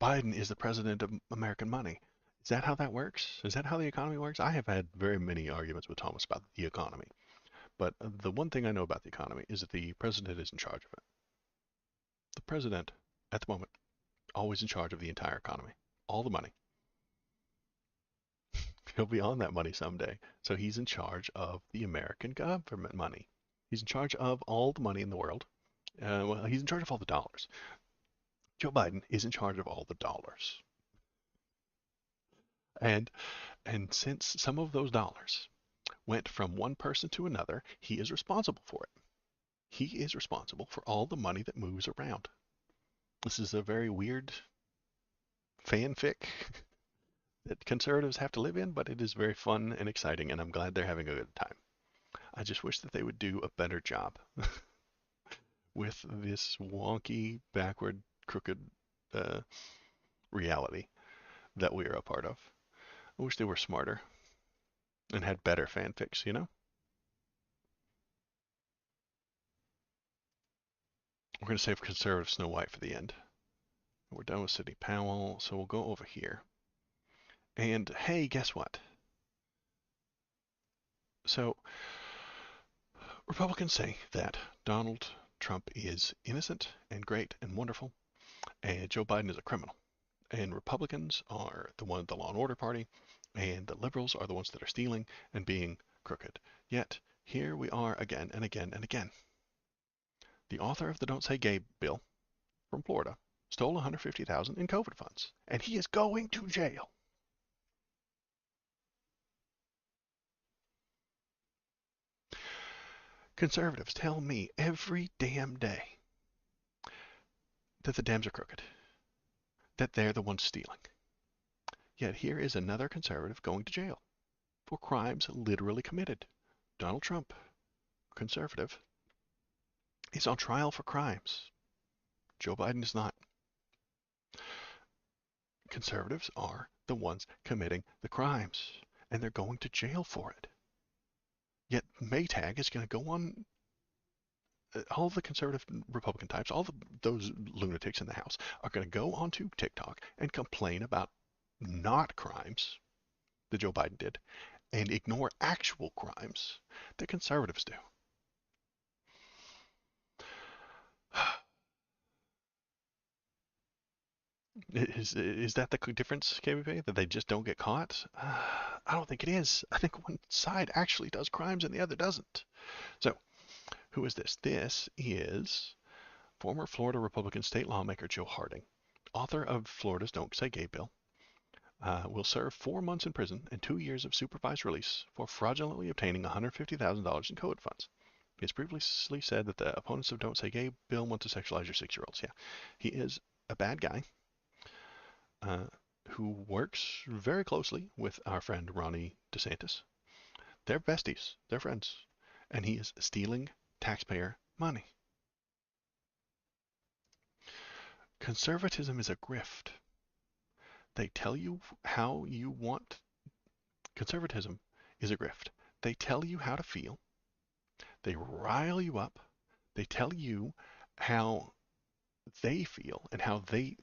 Biden is the president of American money. Is that how that works? Is that how the economy works? I have had very many arguments with Thomas about the economy. But the one thing I know about the economy is that the president is in charge of it. The president, at the moment, always in charge of the entire economy, all the money. He'll be on that money someday. So he's in charge of the American government money. He's in charge of all the money in the world. Well, he's in charge of all the dollars. Joe Biden is in charge of all the dollars. And and since some of those dollars went from one person to another, he is responsible for it. He is responsible for all the money that moves around. This is a very weird fanfic that conservatives have to live in, but it is very fun and exciting, and I'm glad they're having a good time. I just wish that they would do a better job with this wonky, backward, crooked uh, reality that we are a part of. I wish they were smarter and had better fanfics, you know? We're going to save conservative Snow White for the end. We're done with Sidney Powell, so we'll go over here. And hey, guess what? So, Republicans say that Donald Trump is innocent and great and wonderful, and Joe Biden is a criminal. And Republicans are the law and order party, and the liberals are the ones that are stealing and being crooked. Yet, here we are again and again and again. The author of the Don't Say Gay bill from Florida stole $150,000 in COVID funds, and he is going to jail. Conservatives tell me every damn day that the Dems are crooked, that they're the ones stealing. Yet here is another conservative going to jail for crimes literally committed. Donald Trump, conservative, is on trial for crimes. Joe Biden is not. Conservatives are the ones committing the crimes, and they're going to jail for it. Yet Maytag is going to go on. All the conservative Republican types, those lunatics in the House, are going to go onto TikTok and complain about not crimes that Joe Biden did and ignore actual crimes that conservatives do. Is that the difference, KBP? That they just don't get caught? I don't think it is. I think one side actually does crimes and the other doesn't. So, who is this? This is former Florida Republican state lawmaker Joe Harding, author of Florida's Don't Say Gay bill. Will serve 4 months in prison and 2 years of supervised release for fraudulently obtaining $150,000 in COVID funds. He has previously said that the opponents of Don't Say Gay bill want to sexualize your 6-year-olds. Yeah, he is a bad guy uh, who works very closely with our friend Ronnie DeSantis. They're besties, they're friends, and he is stealing taxpayer money. Conservatism is a grift. They tell you how you want. Conservatism is a grift. They tell you how to feel. They rile you up. They tell you how they feel and how they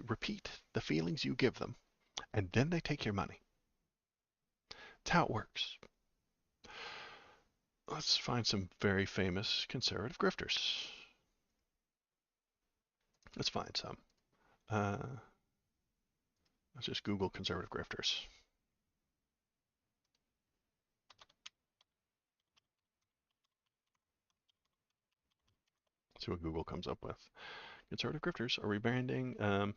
repeat the feelings you give them, and then they take your money. That's how it works. Let's find some very famous conservative grifters. Let's find some. Uh, let's just Google conservative grifters. See what Google comes up with. Conservative grifters are rebranding.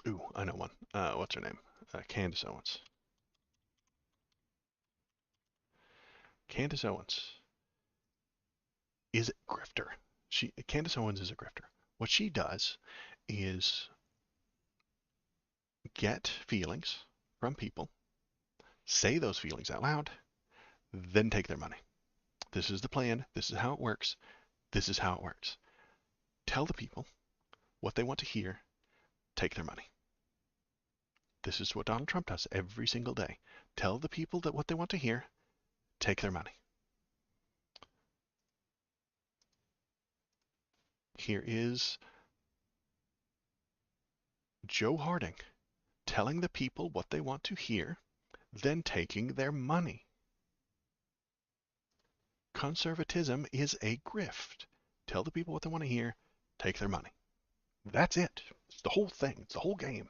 Ooh, I know one. What's her name? Candace Owens. Candace Owens is a grifter. Candace Owens is a grifter. What she does is get feelings from people, say those feelings out loud, then take their money. This is the plan. This is how it works. This is how it works. Tell the people what they want to hear, take their money. This is what Donald Trump does every single day. Tell the people that what they want to hear, take their money. Here is Joe Harding telling the people what they want to hear, then taking their money. Conservatism is a grift. Tell the people what they want to hear, take their money. That's it. It's the whole thing. It's the whole game.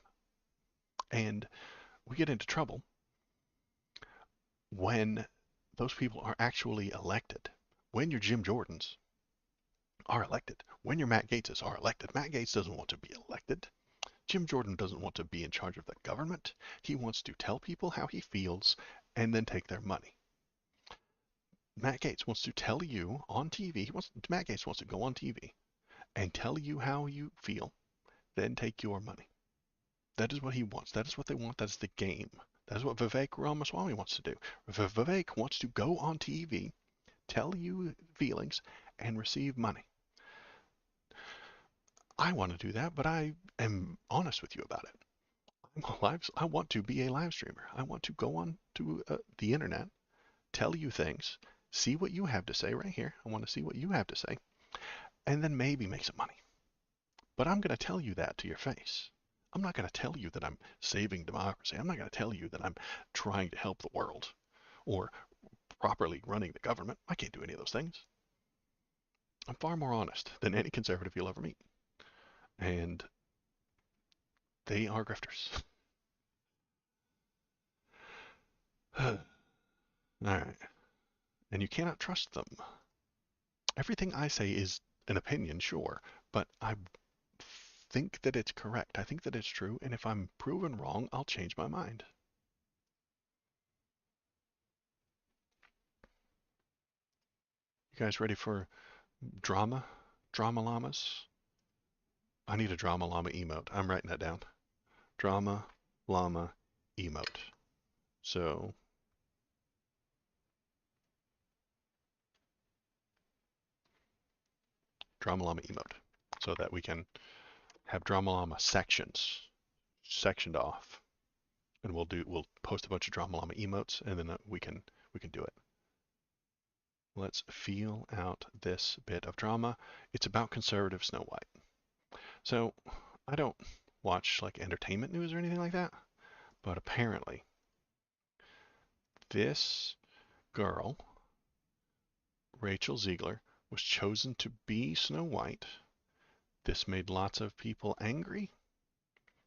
And we get into trouble when those people are actually elected. When your Jim Jordans are elected. When your Matt Gaetzes are elected. Matt Gaetz doesn't want to be elected. Jim Jordan doesn't want to be in charge of the government. He wants to tell people how he feels and then take their money. Matt Gaetz wants to tell you on TV. Matt Gaetz wants to go on TV and tell you how you feel, then take your money. That is what he wants. That is what they want. That is the game. That is what Vivek Ramaswamy wants to do. Vivek wants to go on TV, tell you feelings, and receive money. I want to do that, but I am honest with you about it. I want to be a live streamer. I want to go on to the internet, tell you things, see what you have to say right here. I want to see what you have to say, and then maybe make some money. But I'm going to tell you that to your face. I'm not going to tell you that I'm saving democracy. I'm not going to tell you that I'm trying to help the world or properly running the government. I can't do any of those things. I'm far more honest than any conservative you'll ever meet. And they are grifters. All right. And you cannot trust them. Everything I say is an opinion, sure, but I think that it's correct. I think that it's true, and if I'm proven wrong, I'll change my mind. You guys ready for drama? Drama llamas? I need a drama llama emote. I'm writing that down. Drama llama emote. So, drama llama emote. So that we can have drama llama sectioned off. And we'll post a bunch of drama llama emotes and then we can do it. Let's feel out this bit of drama. It's about conservative Snow White. So, I don't watch like entertainment news or anything like that, but apparently this girl, Rachel Ziegler, was chosen to be Snow White. This made lots of people angry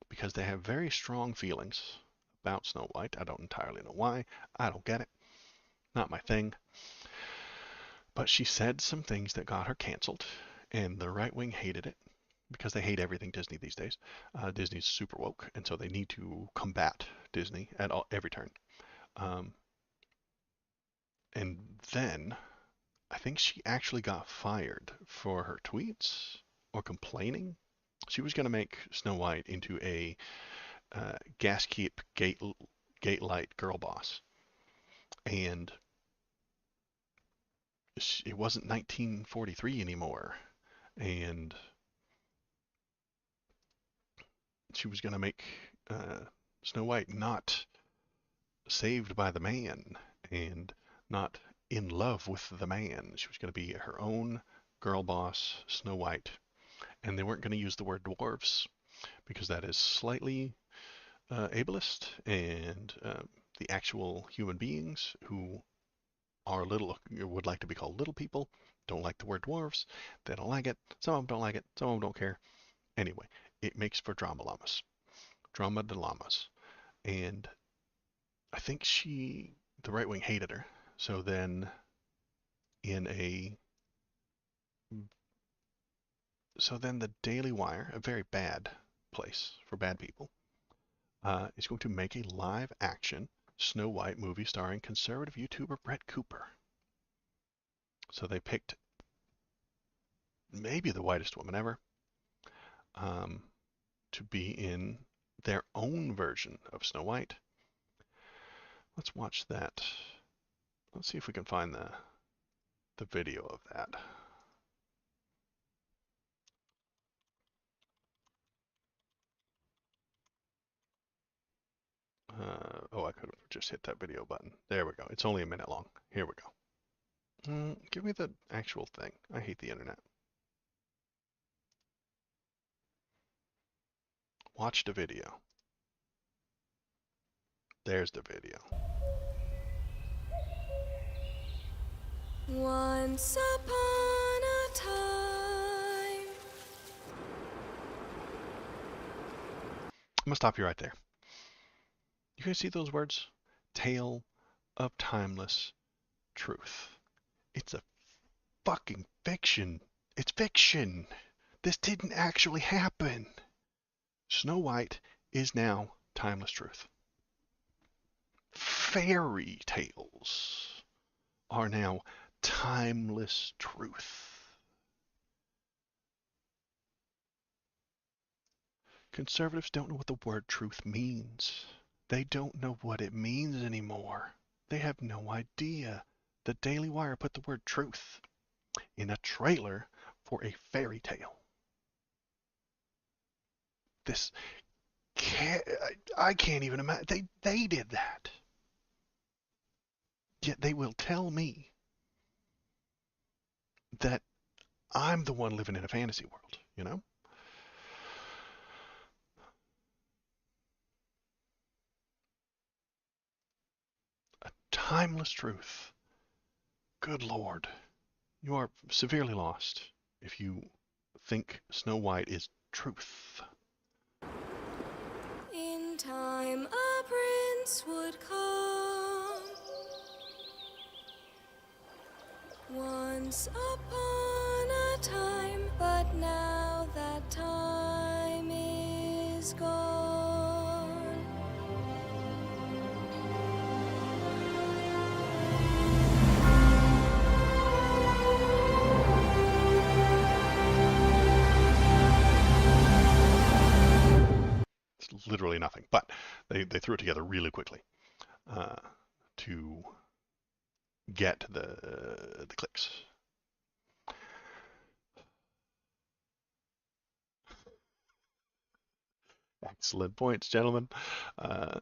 because they have very strong feelings about Snow White. I don't entirely know why. I don't get it. Not my thing. But she said some things that got her canceled, and the right wing hated it because they hate everything Disney these days. Disney's super woke, and so they need to combat Disney at every turn. Um, and then I think she actually got fired for her tweets or complaining. She was going to make Snow White into a gaskeep gate light girl boss, and it wasn't 1943 anymore, and she was going to make Snow White not saved by the man and not in love with the man. She was going to be her own girl boss, Snow White, and they weren't going to use the word dwarves because that is slightly ableist, and the actual human beings who are little would like to be called little people don't like the word dwarves. They don't like it. Some of them don't like it. Some of them don't care. Anyway, it makes for drama llamas, drama de llamas, and I think the right wing hated her. So then, in a the Daily Wire, a very bad place for bad people, is going to make a live action Snow White movie starring conservative YouTuber Brett Cooper. So they picked maybe the whitest woman ever um, to be in their own version of Snow White. Let's watch that. Let's see if we can find the video of that. Oh, I could have just hit that video button. There we go. It's only a minute long. Here we go. Give me the actual thing. I hate the internet. Watch the video. There's the video. Once upon a time. I'm gonna stop you right there. You guys see those words? Tale of timeless truth. It's a fucking fiction. It's fiction. This didn't actually happen. Snow White is now timeless truth. Fairy tales are now timeless truth. Conservatives don't know what the word truth means. They don't know what it means anymore. They have no idea. The Daily Wire put the word truth in a trailer for a fairy tale. This can't, I can't even imagine. They did that. Yet they will tell me that I'm the one living in a fantasy world, you know? A timeless truth. Good Lord. You are severely lost if you think Snow White is truth. In time a prince would come. Once upon a time, but now that time is gone. It's literally nothing, but they threw it together really quickly uh, to get the clicks. Excellent points, gentlemen. Uh,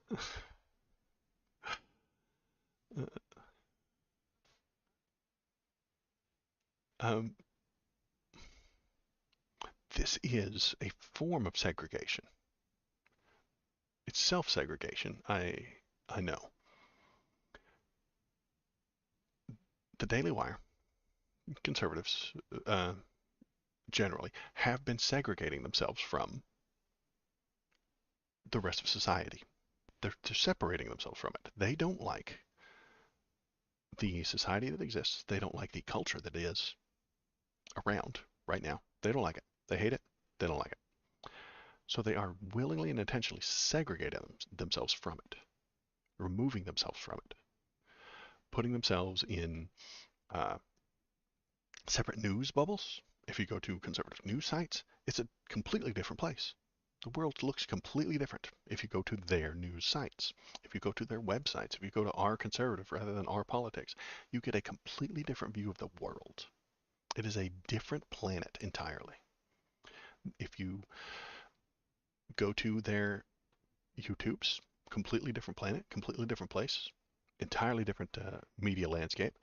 um, this is a form of segregation. It's self-segregation. I know. The Daily Wire, conservatives generally, have been segregating themselves from the rest of society. They're separating themselves from it. They don't like the society that exists. They don't like the culture that is around right now. They don't like it. They hate it. They don't like it. So they are willingly and intentionally segregating themselves from it, removing themselves from it, putting themselves in uh, separate news bubbles. If you go to conservative news sites, it's a completely different place. The world looks completely different if you go to their news sites. If you go to their websites, if you go to Our Conservative rather than Our Politics, you get a completely different view of the world. It is a different planet entirely. If you go to their YouTubes, completely different planet, completely different place, entirely different media landscape.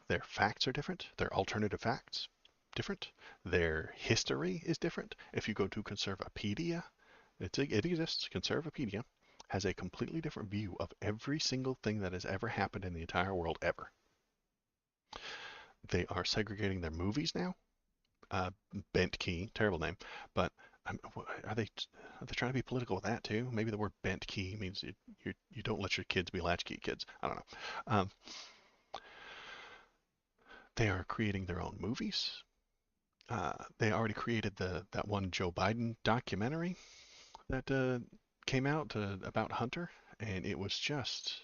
Their facts are different. Their alternative facts different. Their history is different. If you go to Conservapedia, it exists. Conservapedia has a completely different view of every single thing that has ever happened in the entire world ever. They are segregating their movies now. Bent Key, terrible name, but are they trying to be political with that too? Maybe the word bent key means you don't let your kids be latchkey kids. I don't know. They are creating their own movies. They already created that one Joe Biden documentary that came out about Hunter, and it was just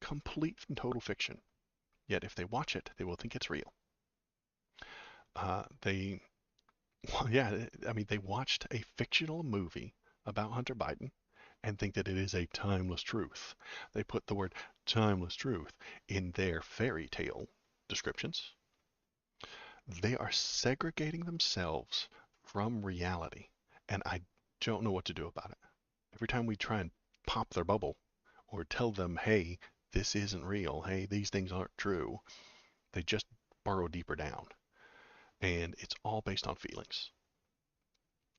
complete and total fiction. Yet if they watch it, they will think it's real. They, well, yeah, I mean, they watched a fictional movie about Hunter Biden and think that it is a timeless truth. They put the word timeless truth in their fairy tale descriptions. They are segregating themselves from reality, and I don't know what to do about it. Every time we try and pop their bubble or tell them, hey, this isn't real, hey, these things aren't true, they just burrow deeper down. And it's all based on feelings.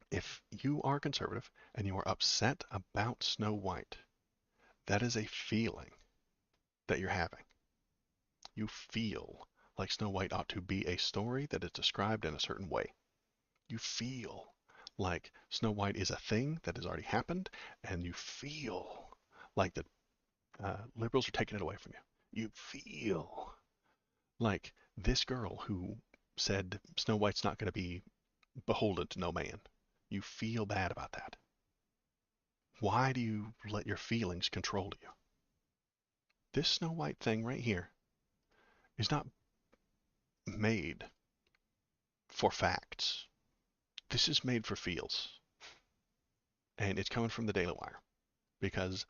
If you are conservative and you are upset about Snow White, That is a feeling that you're having. You feel like Snow White ought to be a story that is described in a certain way. You feel like Snow White is a thing that has already happened, and you feel like the liberals are taking it away from you. You feel like this girl who said Snow White's not going to be beholden to no man. You feel bad about that. Why do you let your feelings control you? This Snow White thing right here is not made for facts. This is made for feels. And it's coming from the Daily Wire because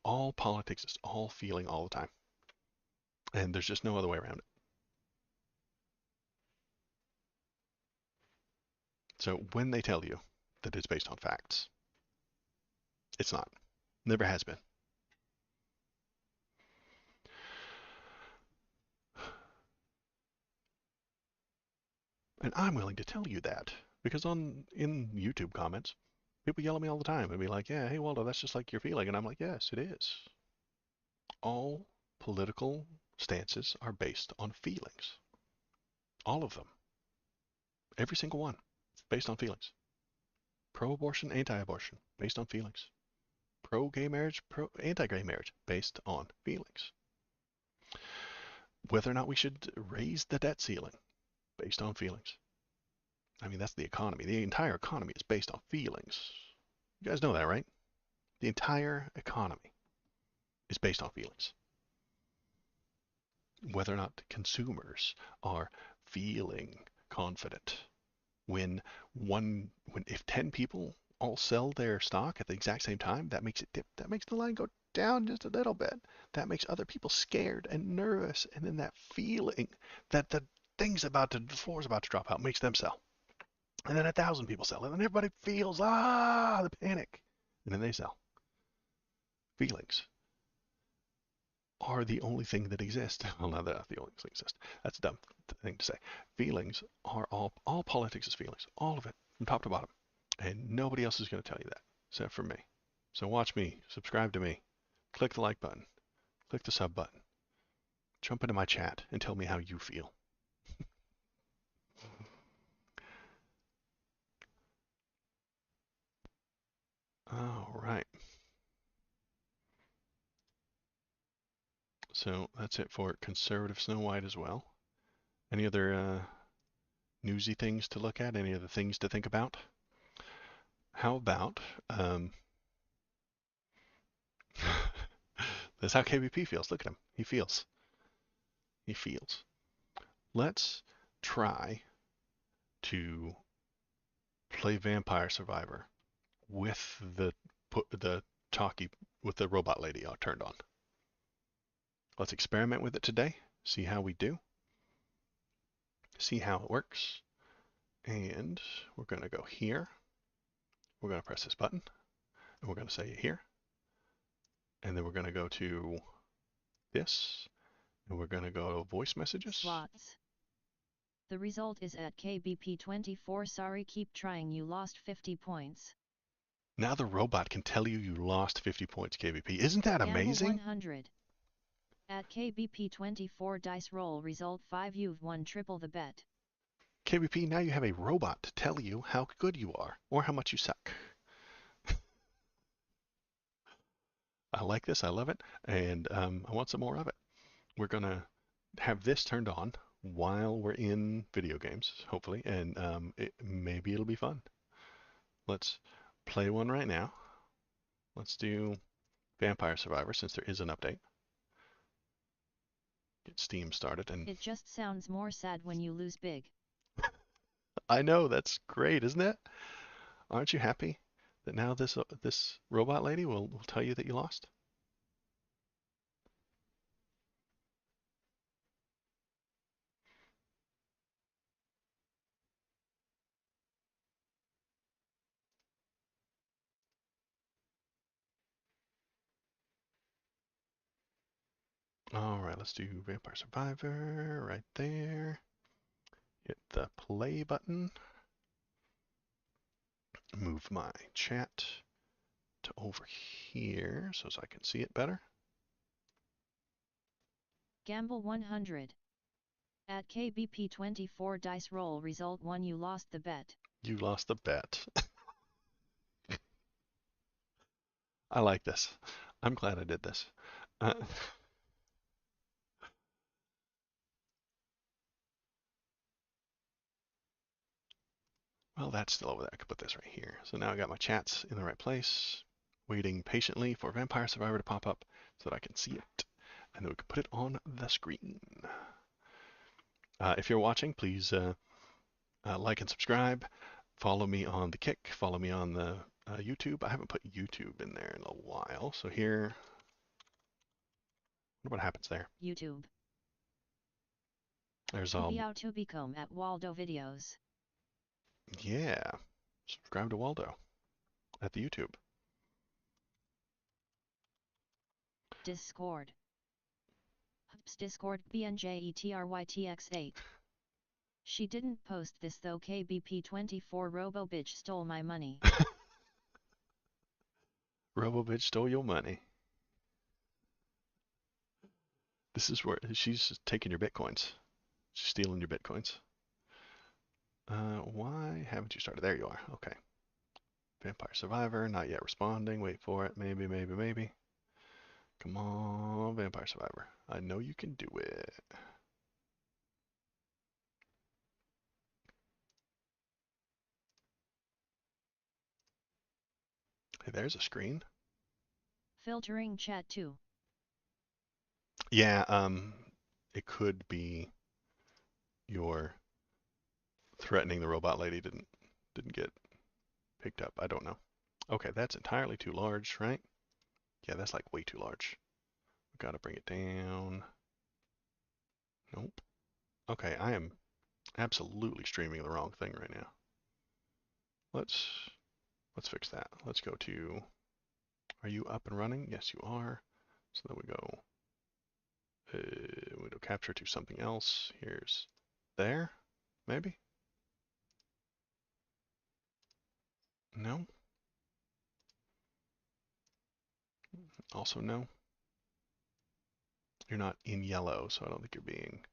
all politics is all feeling all the time. And there's just no other way around it. So when they tell you that it's based on facts, it's not. Never has been. And I'm willing to tell you that because in YouTube comments, people yell at me all the time and be like, "Yeah, hey Waldo, that's just like your feeling," and I'm like, "Yes, it is." All political stances are based on feelings. All of them. Every single one. Based on feelings. Pro-abortion, anti-abortion, based on feelings. Pro-gay marriage, anti-gay marriage, based on feelings. Whether or not we should raise the debt ceiling, based on feelings. I mean, that's the economy. The entire economy is based on feelings. You guys know that, right? The entire economy is based on feelings. Whether or not consumers are feeling confident when if 10 people all sell their stock at the exact same time, that makes it dip. That makes the line go down just a little bit. That makes other people scared and nervous, and then that feeling that the floor is about to drop out makes them sell. And then 1,000 people sell, and then everybody feels the panic, and then they sell. Feelings are the only thing that exist. Well, no, they're not the only thing that exist. That's a dumb thing to say. Feelings are all politics is feelings, all of it, from top to bottom. And nobody else is going to tell you that, except for me. So watch me, subscribe to me, click the like button, click the sub button, jump into my chat and tell me how you feel. All right. So that's it for conservative Snow White as well. Any other newsy things to look at? Any other things to think about? How about that's how KBP feels. Look at him. He feels. He feels. Let's try to play Vampire Survivor with the talkie with the robot lady turned on. Let's experiment with it today. See how we do. See how it works. And we're going to go here. We're going to press this button. And we're going to say here. And then we're going to go to this. And we're going to go to voice messages. Slots. The result is at KBP 24. Sorry, keep trying. You lost 50 points. Now the robot can tell you lost 50 points, KBP. Isn't that amazing? Gamble 100. At KBP 24 dice roll result 5. You've won triple the bet. KBP, now you have a robot to tell you how good you are or how much you suck. I like this. I love it. And I want some more of it. We're going to have this turned on while we're in video games, hopefully, and maybe it'll be fun. Let's play one right now. Let's do Vampire Survivor since there is an update. Get Steam started, and It just sounds more sad when you lose big. I know that's great, isn't it? Aren't you happy that now this robot lady will tell you that you lost? All right, let's do Vampire Survivor right there. Hit the play button. Move my chat to over here so I can see it better. Gamble 100. At KBP 24 dice roll result 1 you lost the bet. You lost the bet. I like this. I'm glad I did this. Well, that's still over there. I could put this right here. So now I got my chats in the right place, waiting patiently for Vampire Survivor to pop up so that I can see it. And then we can put it on the screen. If you're watching, please like and subscribe. Follow me on the Kick. Follow me on the YouTube. I haven't put YouTube in there in a while. So here, what happens there? YouTube. There's Video to become at Waldo Videos. Yeah. Subscribe to Waldo at the YouTube. Discord. Discord BNJETRYTX8. She didn't post this though. KBP24 RoboBitch stole my money. RoboBitch stole your money. This is where she's taking your bitcoins. She's stealing your bitcoins. Why haven't you started? There you are. Okay. Vampire Survivor, not yet responding. Wait for it. Maybe, maybe, maybe. Come on, Vampire Survivor. I know you can do it. Hey, there's a screen. Filtering chat too. Yeah, it could be your threatening the robot lady didn't get picked up. I don't know. Okay, that's entirely too large, right? Yeah, that's like way too large. We gotta bring it down. Nope. Okay, I am absolutely streaming the wrong thing right now. Let's fix that. Let's go to, are you up and running? Yes, you are. So then we go window capture to something else. Here's there, maybe? No? Also no? You're not in yellow, so I don't think you're being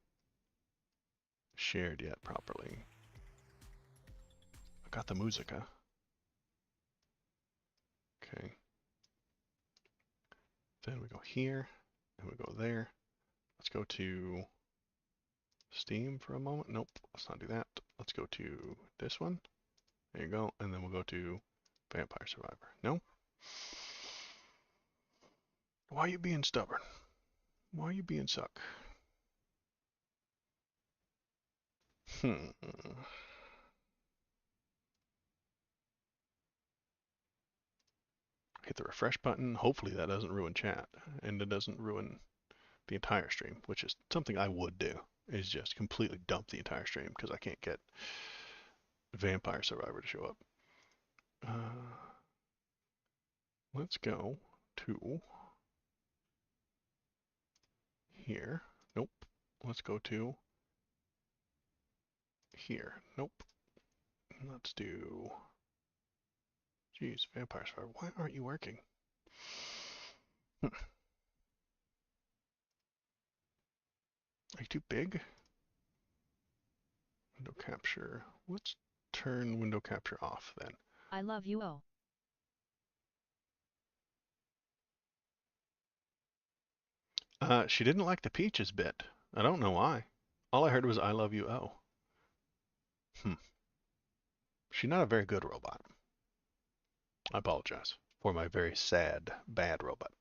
shared yet properly. I got the musica. Okay. Then we go here, and we go there. Let's go to Steam for a moment. Nope, let's not do that. Let's go to this one. There you go. And then we'll go to Vampire Survivor. No? Why are you being stubborn? Why are you being suck? Hmm. Hit the refresh button. Hopefully that doesn't ruin chat. And it doesn't ruin the entire stream, which is something I would do, is just completely dump the entire stream because I can't get Vampire Survivor to show up. Let's go to here. Nope. Let's go to here. Nope. Let's do, geez, Vampire Survivor. Why aren't you working? Are you too big? Window capture. Let's turn window capture off then. I love you. Oh. She didn't like the peaches bit. I don't know why. All I heard was I love you, oh. She's not a very good robot. I apologize for my very sad, bad robot.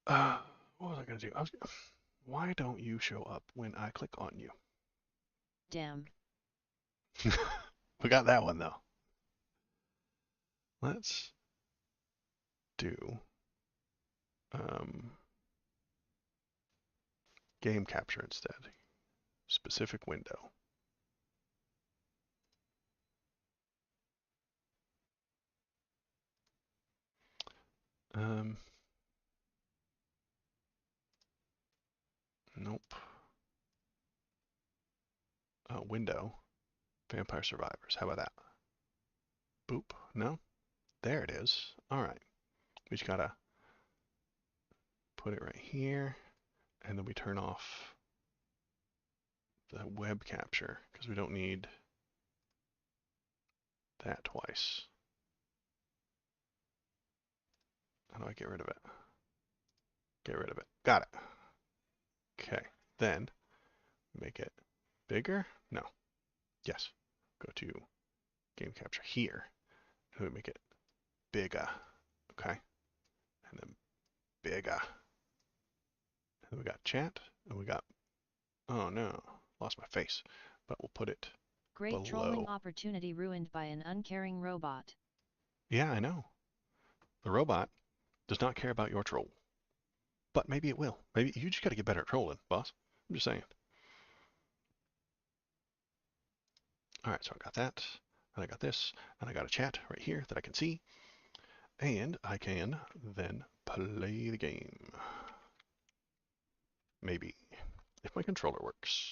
What was I gonna do? Why don't you show up when I click on you? Damn. We got that one though. Let's do game capture instead. Specific window. Nope. Window. Vampire Survivors. How about that? Boop. No? There it is. All right. We just gotta put it right here, and then we turn off the web capture because we don't need that twice. How do I get rid of it? Get rid of it. Got it. Okay. Then make it bigger. No. Yes. Go to game capture here. And we make it bigger. Okay. And then bigger. And then we got chat. And we got, oh no, lost my face. But we'll put it Great trolling below. opportunity ruined by an uncaring robot. Yeah, I know. The robot does not care about your troll. But maybe it will. Maybe you just got to get better at trolling, boss. I'm just saying. All right, so I got that, and I got this, and I got a chat right here that I can see, and I can then play the game. Maybe, if my controller works.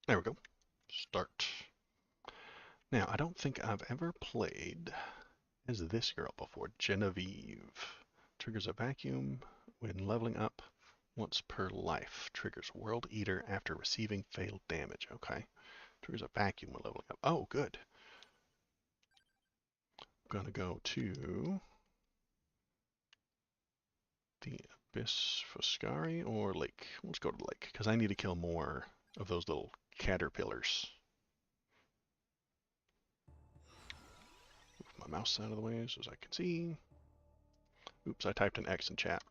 There we go. Start. Now, I don't think I've ever played as this girl before, Genevieve. Triggers a vacuum when leveling up once per life. Triggers World Eater after receiving failed damage. Okay. Triggers a vacuum when leveling up. Oh, good. I'm going to go to the Abyss Foscari or Lake. Let's go to the Lake, because I need to kill more of those little caterpillars. Move my mouse out of the way so as I can see. Oops, I typed an X in chat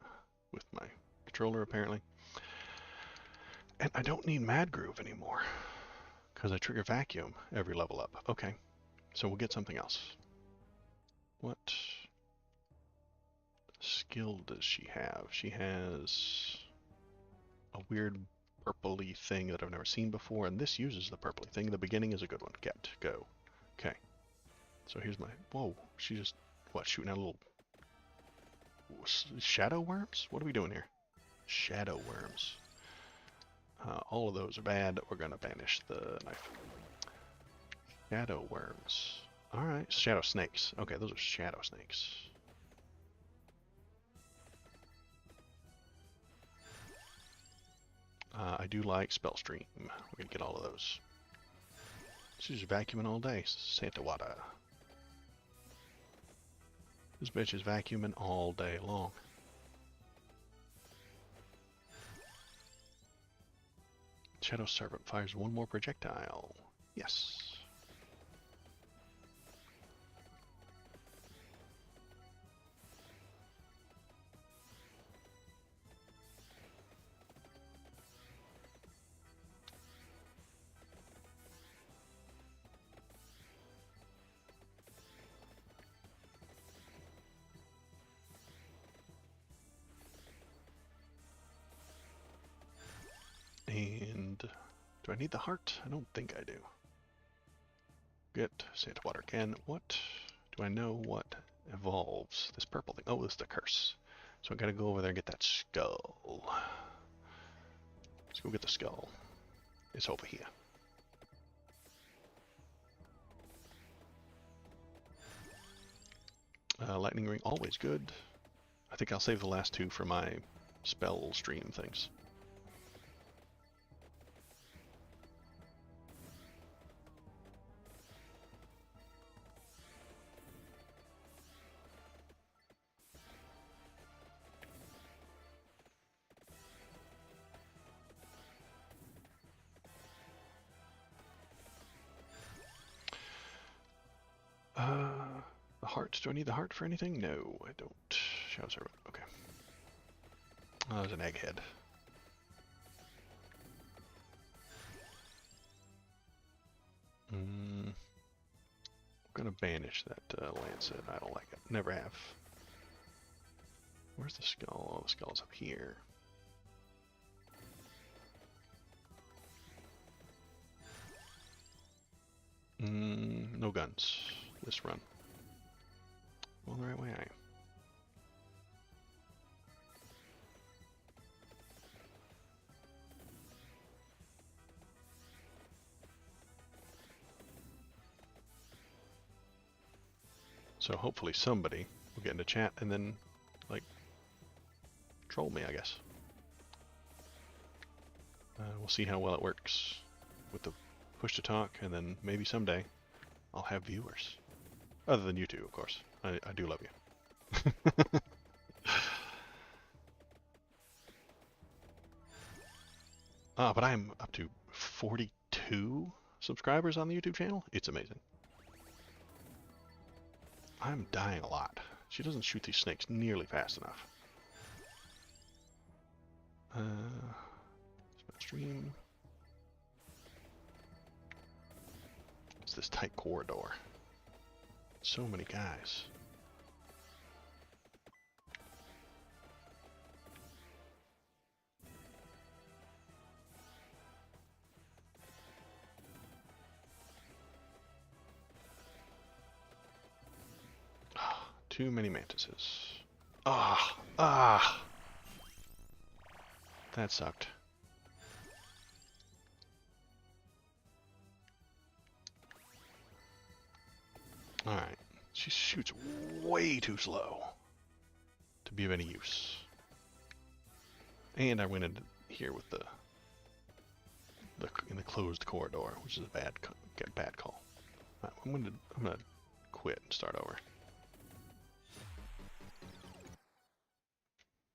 with my controller apparently. And I don't need Mad Groove anymore, because I trigger Vacuum every level up. Okay, so we'll get something else. What skill does she have? She has a weird purpley thing that I've never seen before, and this uses the purpley thing. The beginning is a good one. Get, go. Okay. So here's my, whoa, she just, what, shooting out little shadow worms? What are we doing here? Shadow worms. All of those are bad. We're gonna banish the knife. Shadow worms. Alright, shadow snakes. Okay, those are shadow snakes. I do like spell stream. We're gonna get all of those. She's vacuuming all day. Santa Wada. This bitch is vacuuming all day long. Shadow Servant fires one more projectile. Yes. And do I need the heart? I don't think I do. Get Santa Water again. What do I know what evolves? This purple thing. Oh, it's the curse. So I gotta go over there and get that skull. Let's go get the skull. It's over here. Lightning ring, always good. I think I'll save the last two for my spell stream things. The heart. Do I need the heart for anything? No, I don't. Shadow Servant. Okay. Oh, there's an egghead. I'm gonna banish that lancet. I don't like it. Never have. Where's the skull? Oh, the skull's up here. No guns. This run. Going the right way, I am. So hopefully somebody will get into chat and then, like, troll me, I guess. We'll see how well it works with the push to talk, and then maybe someday I'll have viewers. Other than you two, of course. I do love you. But I'm up to 42 subscribers on the YouTube channel. It's amazing. I'm dying a lot. She doesn't shoot these snakes nearly fast enough. Stream. It's this tight corridor. So many guys. Too many mantises. That sucked. Alright. She shoots way too slow to be of any use. And I went in here with the in the closed corridor, which is a bad call. Right, I'm gonna quit and start over.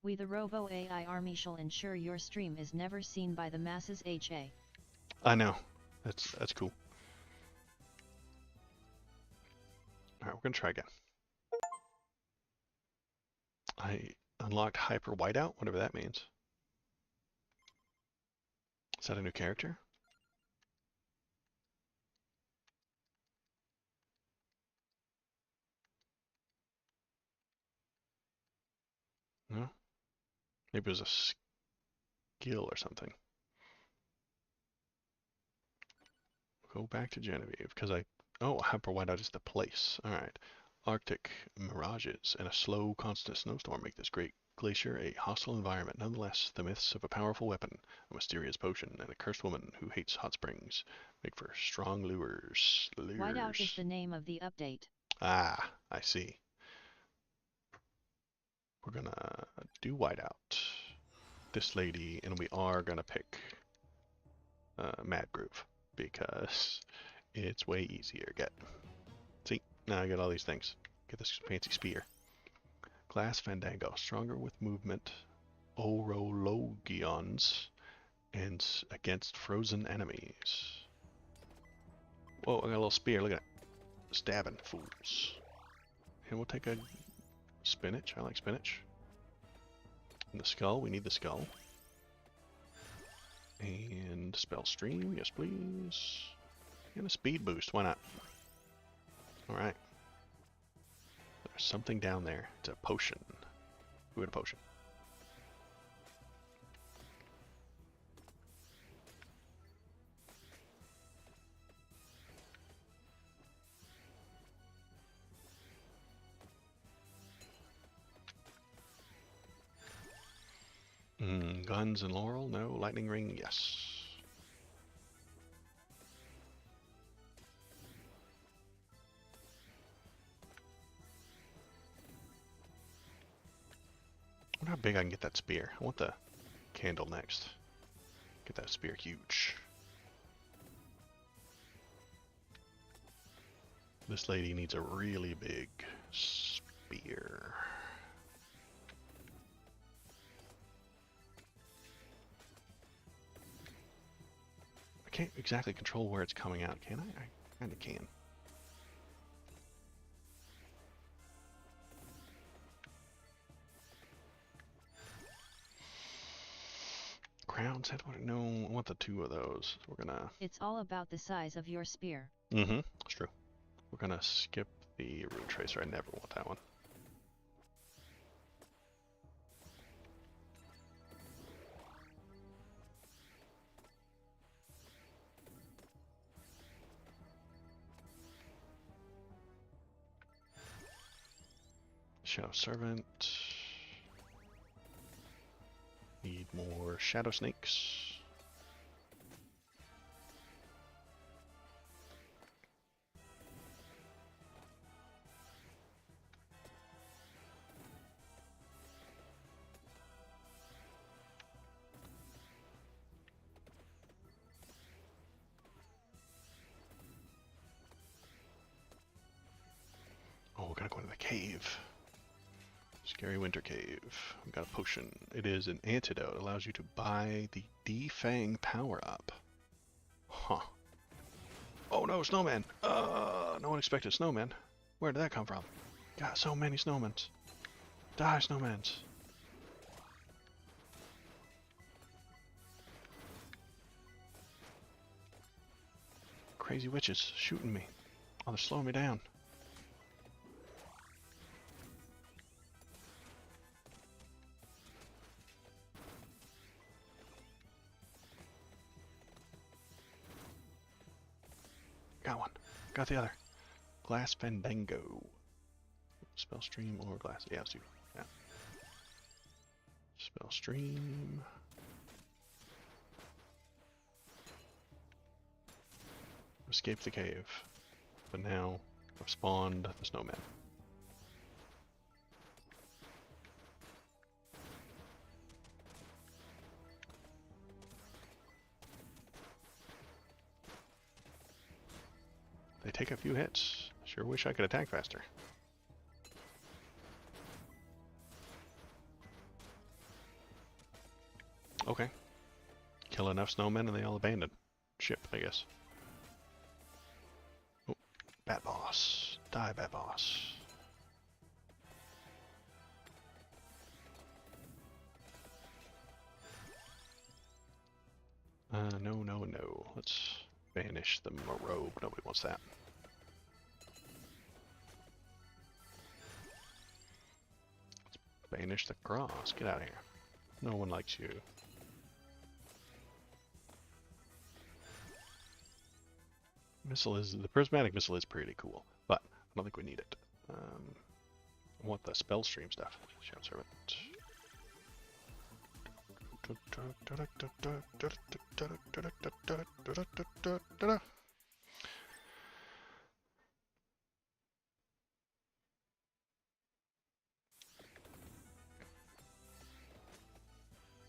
We the Robo AI army shall ensure your stream is never seen by the masses. HA. I know. That's cool. Alright, we're gonna try again. I unlocked Hyper Whiteout, whatever that means. Is that a new character? No? Maybe it was a skill or something. Go back to Genevieve, because oh, Hyper Whiteout is the place. Alright. Arctic mirages and a slow, constant snowstorm make this great glacier a hostile environment. Nonetheless, the myths of a powerful weapon, a mysterious potion, and a cursed woman who hates hot springs make for strong lures. Whiteout is the name of the update. Ah, I see. We're gonna do Whiteout. This lady, and we are gonna pick Mad Groove, because it's way easier. See, now I got all these things. Get this fancy spear. Glass Fandango, stronger with movement, Orologions, and against frozen enemies. Whoa, I got a little spear, look at it. Stabbing fools. And we'll take a spinach, I like spinach. And the skull, we need the skull. And spell stream, yes please. And a speed boost, why not? Alright. There's something down there. It's a potion. Who had a potion? Guns and laurel? No. Lightning ring? Yes. I wonder how big I can get that spear. I want the candle next. Get that spear huge. This lady needs a really big spear. I can't exactly control where it's coming out, can I? I kinda can. Crown's head, no, I want the two of those. We're gonna... It's all about the size of your spear. Mm-hmm, that's true. We're gonna skip the Rune Tracer, I never want that one. Shadow Servant. Need more Shadow Snakes. cave. Scary winter cave. I've got a potion. It is an antidote. Allows you to buy the defang power up. Huh. Oh no, snowman! No one expected snowman. Where did that come from? Got so many snowmans. Die, snowmans. Crazy witches shooting me. Oh, they're slowing me down. Got one. Got the other. Glass Fandango. Spell stream or glass. Yeah, let's do. Yeah. Spell stream. Escape the cave. But now I've spawned the snowman. They take a few hits. Sure wish I could attack faster. Okay. Kill enough snowmen and they all abandon ship, I guess. Oh, Bat Boss. Die, Bat Boss. No, no, no. Let's banish the robe. Nobody wants that. Let's banish the cross. Get out of here. No one likes you. Missile is the prismatic missile is pretty cool, but I don't think we need it. I want the spell stream stuff. Shout servant.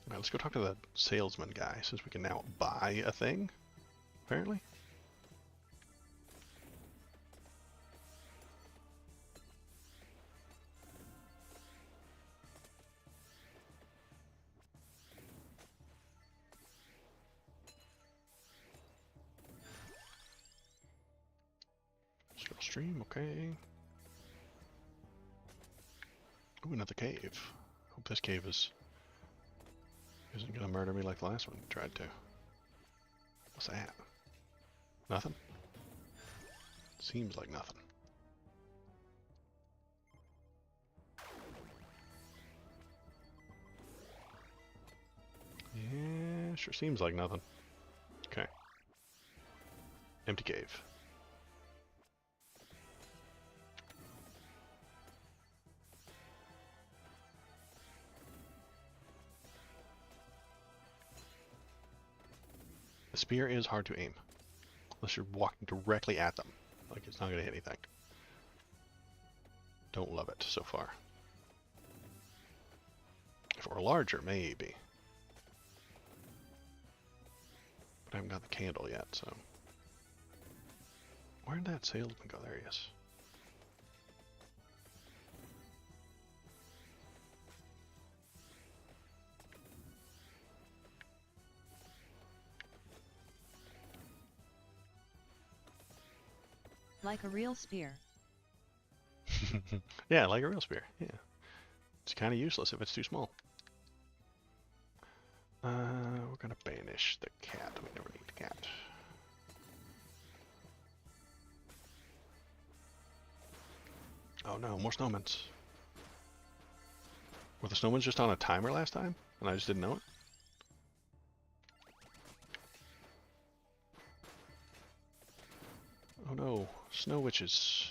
Alright, let's go talk to the salesman guy, since we can now buy a thing, apparently. Stream, okay. Ooh, another cave. Hope this cave isn't gonna murder me like the last one tried to. What's that? Nothing? Seems like nothing. Yeah, sure seems like nothing. Okay. Empty cave. The spear is hard to aim. Unless you're walking directly at them. Like, it's not going to hit anything. Don't love it so far. If it were larger, maybe. But I haven't got the candle yet, so... Where did that salesman go? There he is. Like a real spear. Yeah, like a real spear. Yeah. It's kind of useless if it's too small. We're gonna banish the cat. We never need the cat. Oh no, more snowmans. Were the snowmans just on a timer last time? And I just didn't know it? Oh no, snow witches.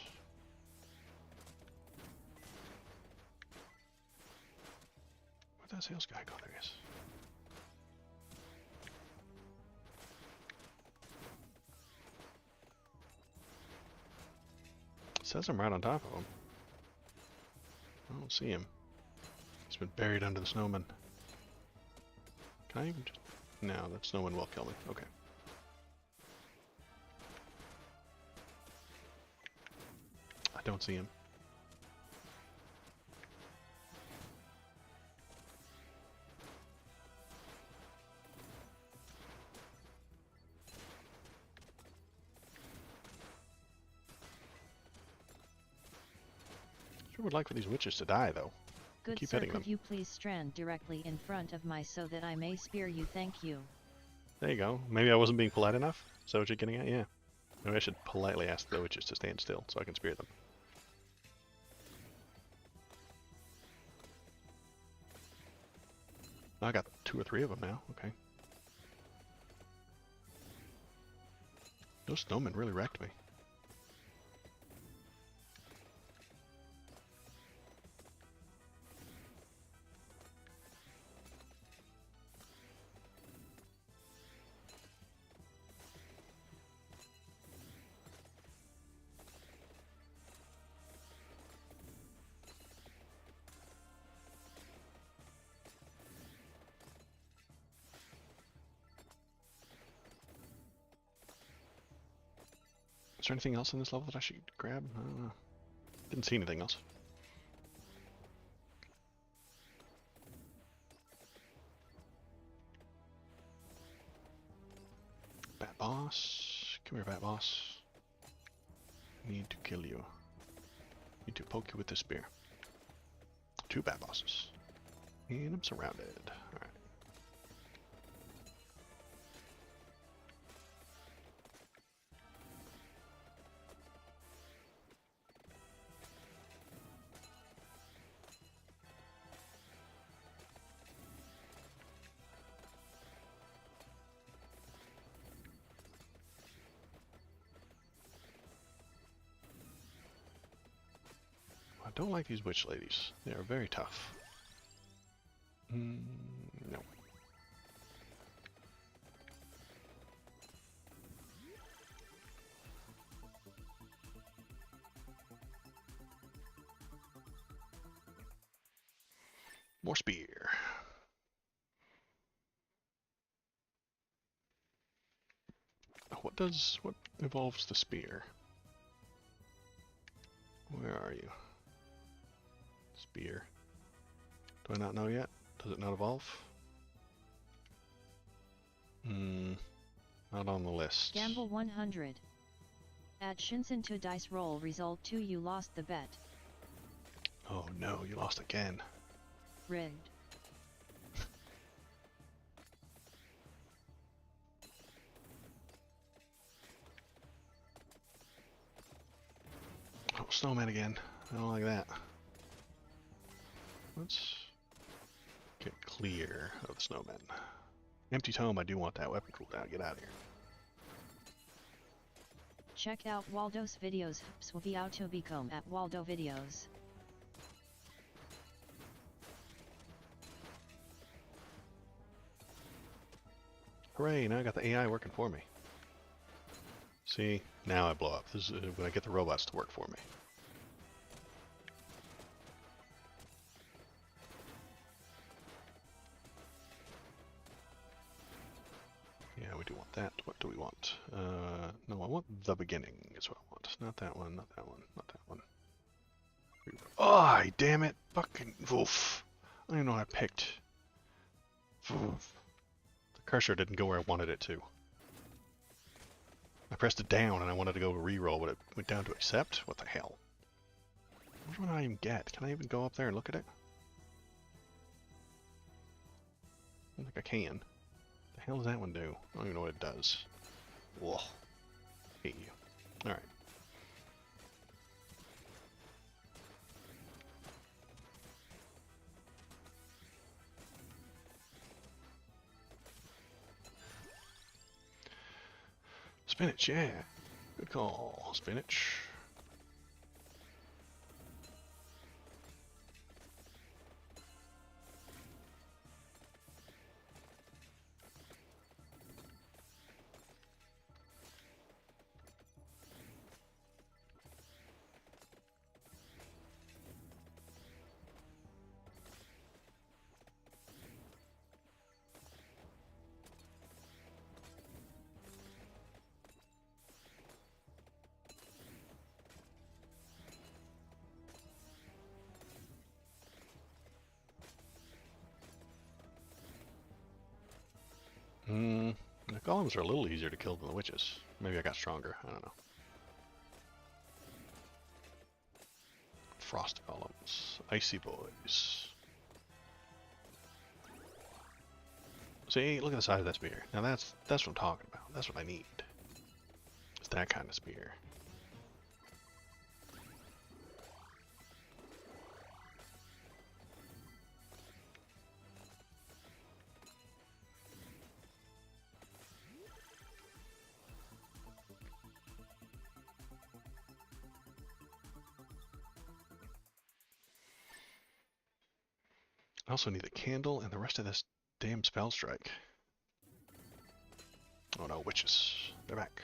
Where'd that sales guy go? There he is. It says I'm right on top of him. I don't see him. He's been buried under the snowman. Can I even just... No, that snowman will kill me. Okay. I don't see him. Sure would like for these witches to die, though. Good Keep sir, hitting them. could you please stand directly in front of my so that I may spear you? Thank you. There you go. Maybe I wasn't being polite enough? Is that what you're getting at? Yeah. Maybe I should politely ask the witches to stand still so I can spear them. I got 2 or 3 of them now. Okay. Those snowmen really wrecked me. Is there anything else in this level that I should grab? I don't know. Didn't see anything else. Bat boss. Come here, bat boss. Need to kill you. Need to poke you with the spear. 2 bat bosses. And I'm surrounded. Alright. I don't like these witch ladies. They are very tough. No. More spear. What evolves the spear? Where are you? Spear. Do I not know yet? Does it not evolve? Not on the list. Gamble 100. Add Shinsen to dice roll result 2. You lost the bet. Oh no, you lost again. Rigged. Oh, snowman again. I don't like that. Let's get clear of the snowmen. Empty tome, I do want that weapon cooldown. Get out of here. Check out Waldo's videos. Swivy to become at Waldo videos. Hooray, now I got the AI working for me. See, now I blow up. This is when I get the robots to work for me. Yeah, we do want that. What do we want? No, I want the beginning is what I want. Not that one, not that one, not that one. Oh, damn it. Fucking woof. I don't even know what I picked. Woof. The cursor didn't go where I wanted it to. I pressed it down and I wanted to go reroll, but it went down to accept? What the hell? Which one do I even get? Can I even go up there and look at it? I don't think I can. The hell does that one do? I don't even know what it does. Whoa. Hate you. Alright. Spinach, yeah. Good call. Spinach. The golems are a little easier to kill than the witches. Maybe I got stronger. I don't know. frost golems. Icy boys. See, look at the size of that spear. Now that's what I'm talking about. That's what I need. It's that kind of spear. I also need the candle and the rest of this damn spell strike. Oh no, witches. They're back.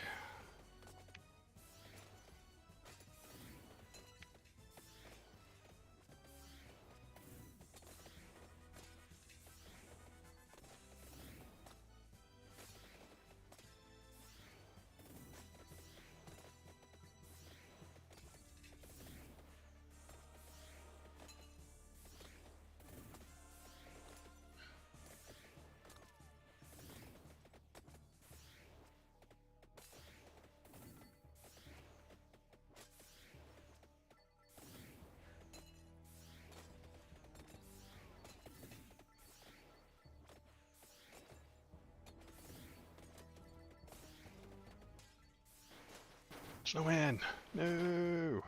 Snowman! No!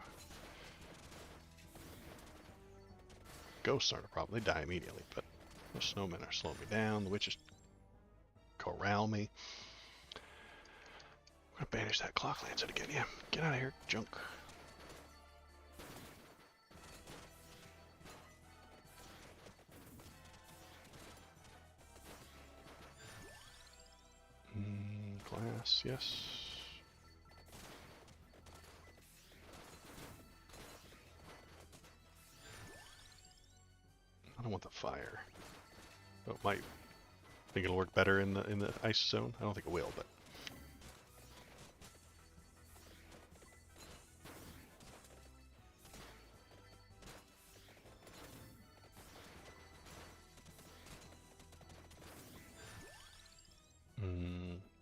Ghosts aren't a problem. They die immediately, but the snowmen are slowing me down. The witches corral me. I'm gonna banish that clock lancet again. Yeah, get out of here, junk. Glass, yes. I don't want the fire. Oh, it might. Think it'll work better in the ice zone? I don't think it will, but.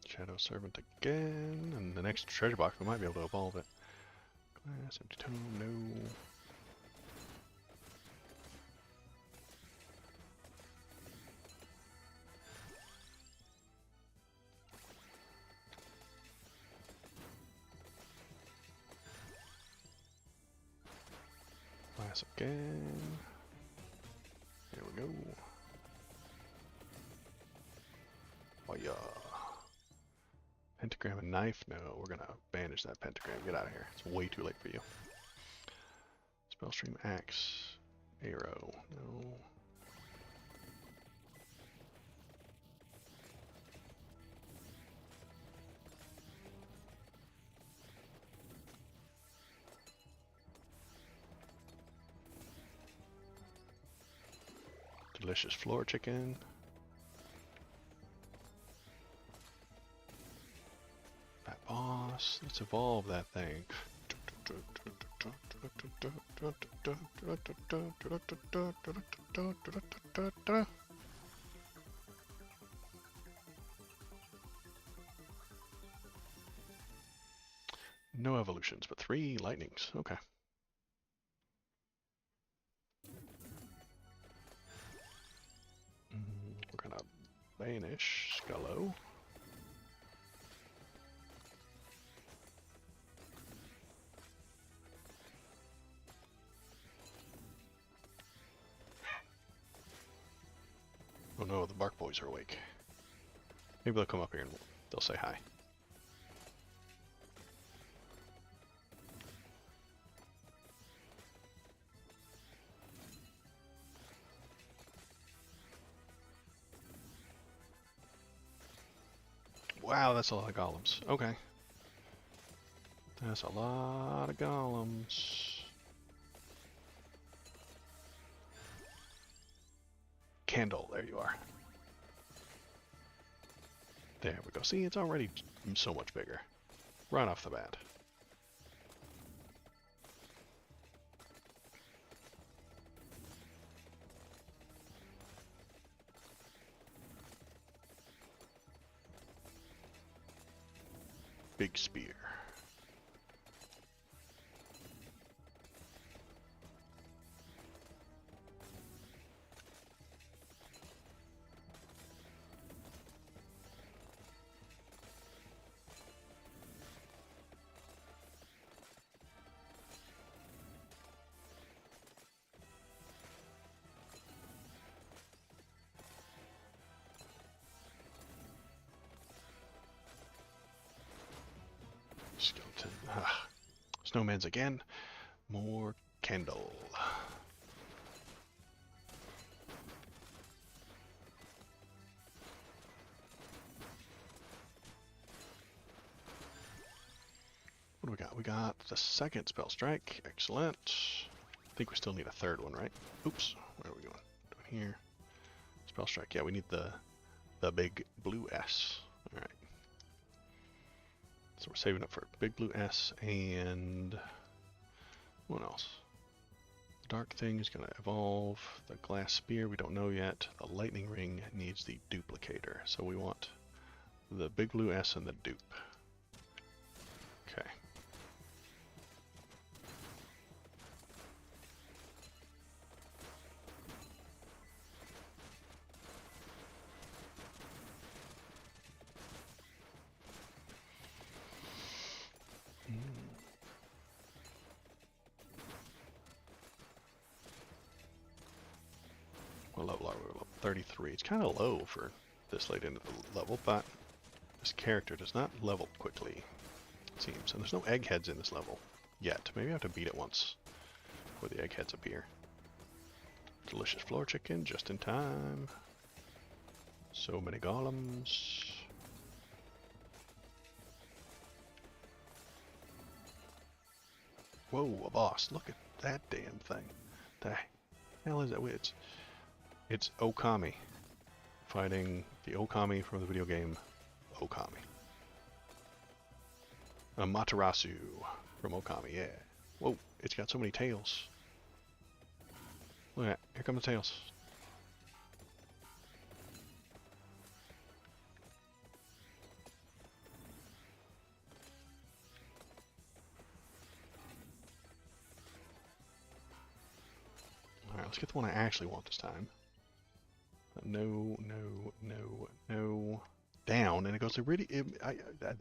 Shadow Servant again, and the next treasure box we might be able to evolve it. Glass, empty tome, no. Glass again. Here we go. Oh yeah. Pentagram and knife? No, we're gonna banish that pentagram. Get out of here. It's way too late for you. Spellstream axe. Arrow. No. Delicious floor chicken. That boss. Let's evolve that thing. No evolutions, but 3 lightnings. Okay. We're gonna banish Scullo. Oh no, the bark boys are awake. Maybe they'll come up here and they'll say hi. Wow, that's a lot of golems. Okay. That's a lot of golems. Candle, there you are. There we go. See, it's already so much bigger. Right off the bat. Big spear. skeleton. Ah, snowman's again. More candle. What do we got? We got the second spell strike. Excellent. I think we still need a third one, right? Oops. Where are we going? Down here. Spell strike. Yeah, we need the big blue S. All right. So we're saving up for big blue S and what else? The dark thing is going to evolve. The glass spear we don't know yet. The lightning ring needs the duplicator. So we want the big blue S and the dupe. Okay. What level are we? Level 33. It's kind of low for this late into the level, but this character does not level quickly, it seems. And there's no eggheads in this level yet. Maybe I have to beat it once before the eggheads appear. Delicious floor chicken just in time. So many golems. Whoa, a boss. Look at that damn thing. The hell is that? It's Okami. Fighting the Okami from the video game Okami. Amaterasu from Okami, yeah. Whoa, it's got so many tails. Look at that. Here come the tails. Alright, let's get the one I actually want this time. No, no, no, no. Down, and it goes to really...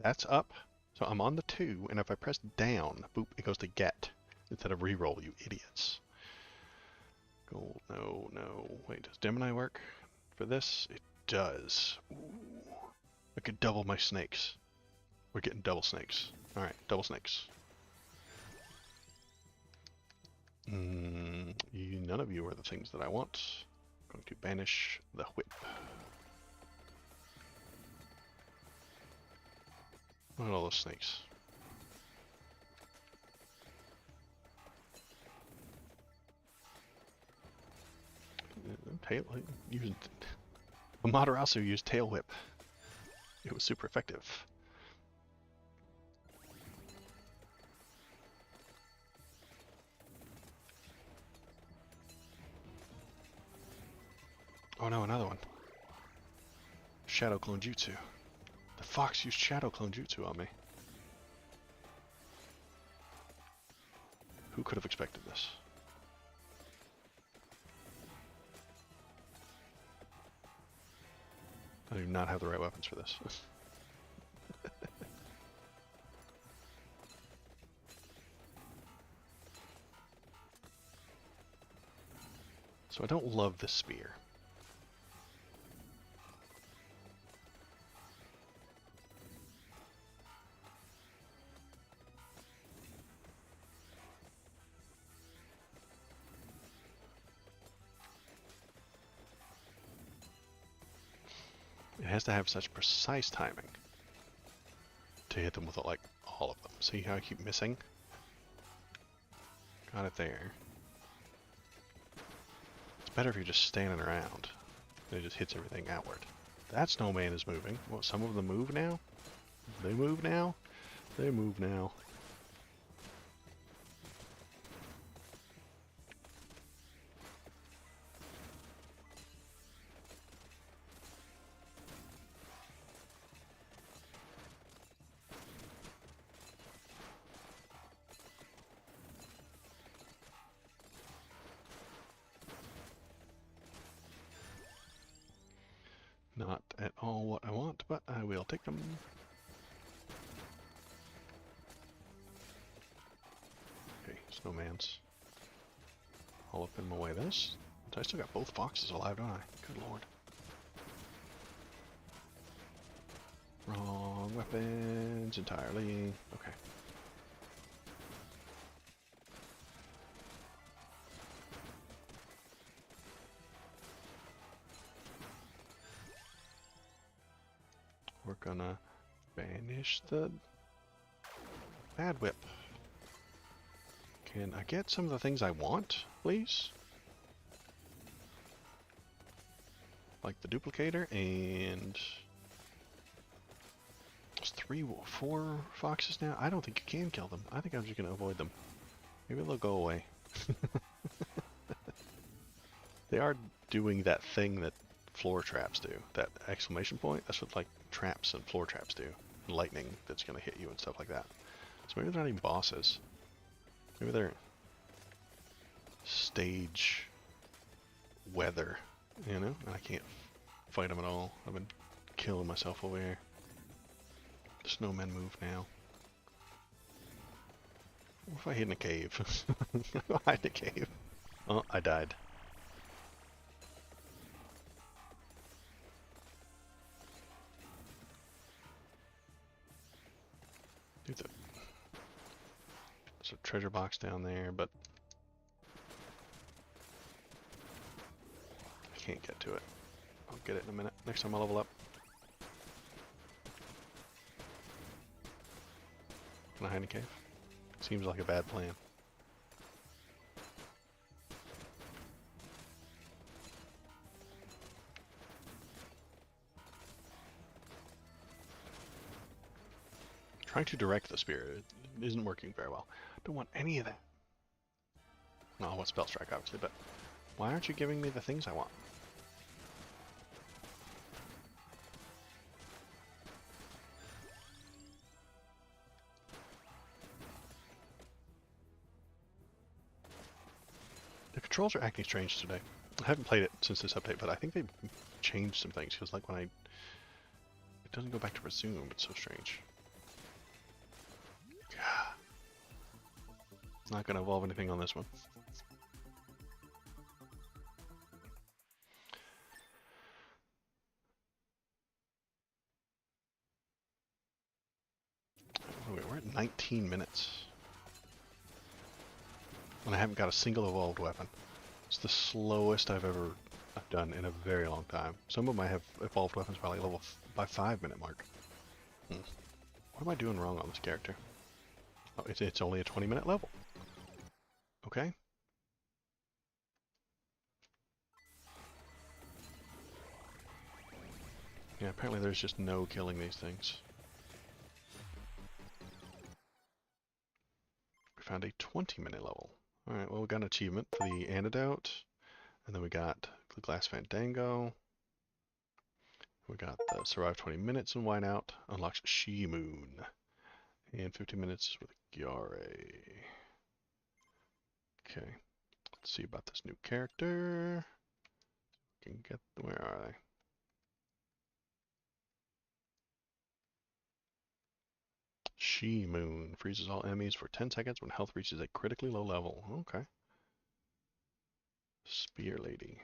that's up. So I'm on the 2, and if I press down, boop, it goes to get instead of reroll, you idiots. Gold, no, no. Wait, does Gemini work for this? It does. Ooh. I could double my snakes. We're getting double snakes. Alright, double snakes. None of you are the things that I want. I'm going to banish the whip. Look at all those snakes. Tail used Amaterasu used tail whip. It was super effective. Oh no, another one. Shadow clone jutsu. The fox used shadow clone jutsu on me. Who could have expected this? I do not have the right weapons for this. So I don't love this spear. It has to have such precise timing to hit them with like all of them. See how I keep missing? Got it there. It's better if you're just standing around. It just hits everything outward. That snowman is moving. Well, some of them move now? They move now? They move now. Not at all what I want, but I will take them. Okay, snowmans. All up in my way. This? I still got both foxes alive, don't I? Good lord. Wrong weapons entirely. Okay. we're gonna banish the bad whip. Can I get some of the things I want, please? Like the duplicator and... There's 4 foxes now? I don't think you can kill them. I think I'm just gonna avoid them. Maybe they'll go away. They are doing that thing that floor traps do. That exclamation point, that's what like traps and floor traps do. Lightning that's gonna hit you and stuff like that. So maybe they're not even bosses. Maybe they're stage weather, you know? And I can't fight them at all. I've been killing myself over here. The snowmen move now. What if I hid in a cave? Hide in a cave. Oh, I died. There's a treasure box down there, but I can't get to it. I'll get it in a minute. Next time I'll level up. Can I hide in a cave? Seems like a bad plan. Trying to direct the spear isn't working very well. Don't want any of that. No, I want spell strike obviously, but why aren't you giving me the things I want? The controls are acting strange today. I haven't played it since this update, but I think they changed some things because like when it doesn't go back to resume, it's so strange. Not going to evolve anything on this one. Oh, wait, we're at 19 minutes. And I haven't got a single evolved weapon. It's the slowest I've ever done in a very long time. Some of them I have evolved weapons by like by 5-minute mark. What am I doing wrong on this character? Oh, it's only a 20-minute level. Okay. Yeah, apparently there's just no killing these things. We found a 20-minute level. Alright, well we got an achievement for the antidote. And then we got the glass fandango. We got the survive 20 minutes and whiteout. Unlocks She Moon. And 15 minutes with Gyare. Okay. Let's see about this new character. Can get, where are they? She Moon freezes all enemies for 10 seconds when health reaches a critically low level. Okay. Spear Lady.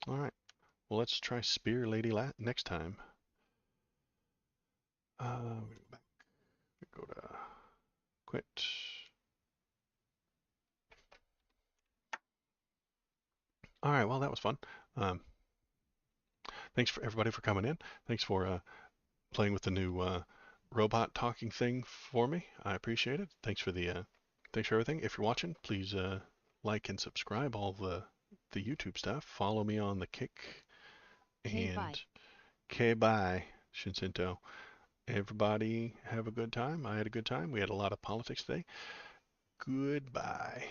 Alright. Well, let's try Spear Lady next time. We go back. We go to quit. Alright, well, that was fun. Thanks for everybody for coming in. Thanks for playing with the new robot talking thing for me. I appreciate it. Thanks for everything. If you're watching, please like and subscribe all the YouTube stuff. Follow me on the Kick and K-bye, Shinsinto. Everybody have a good time. I had a good time. We had a lot of politics today. Goodbye.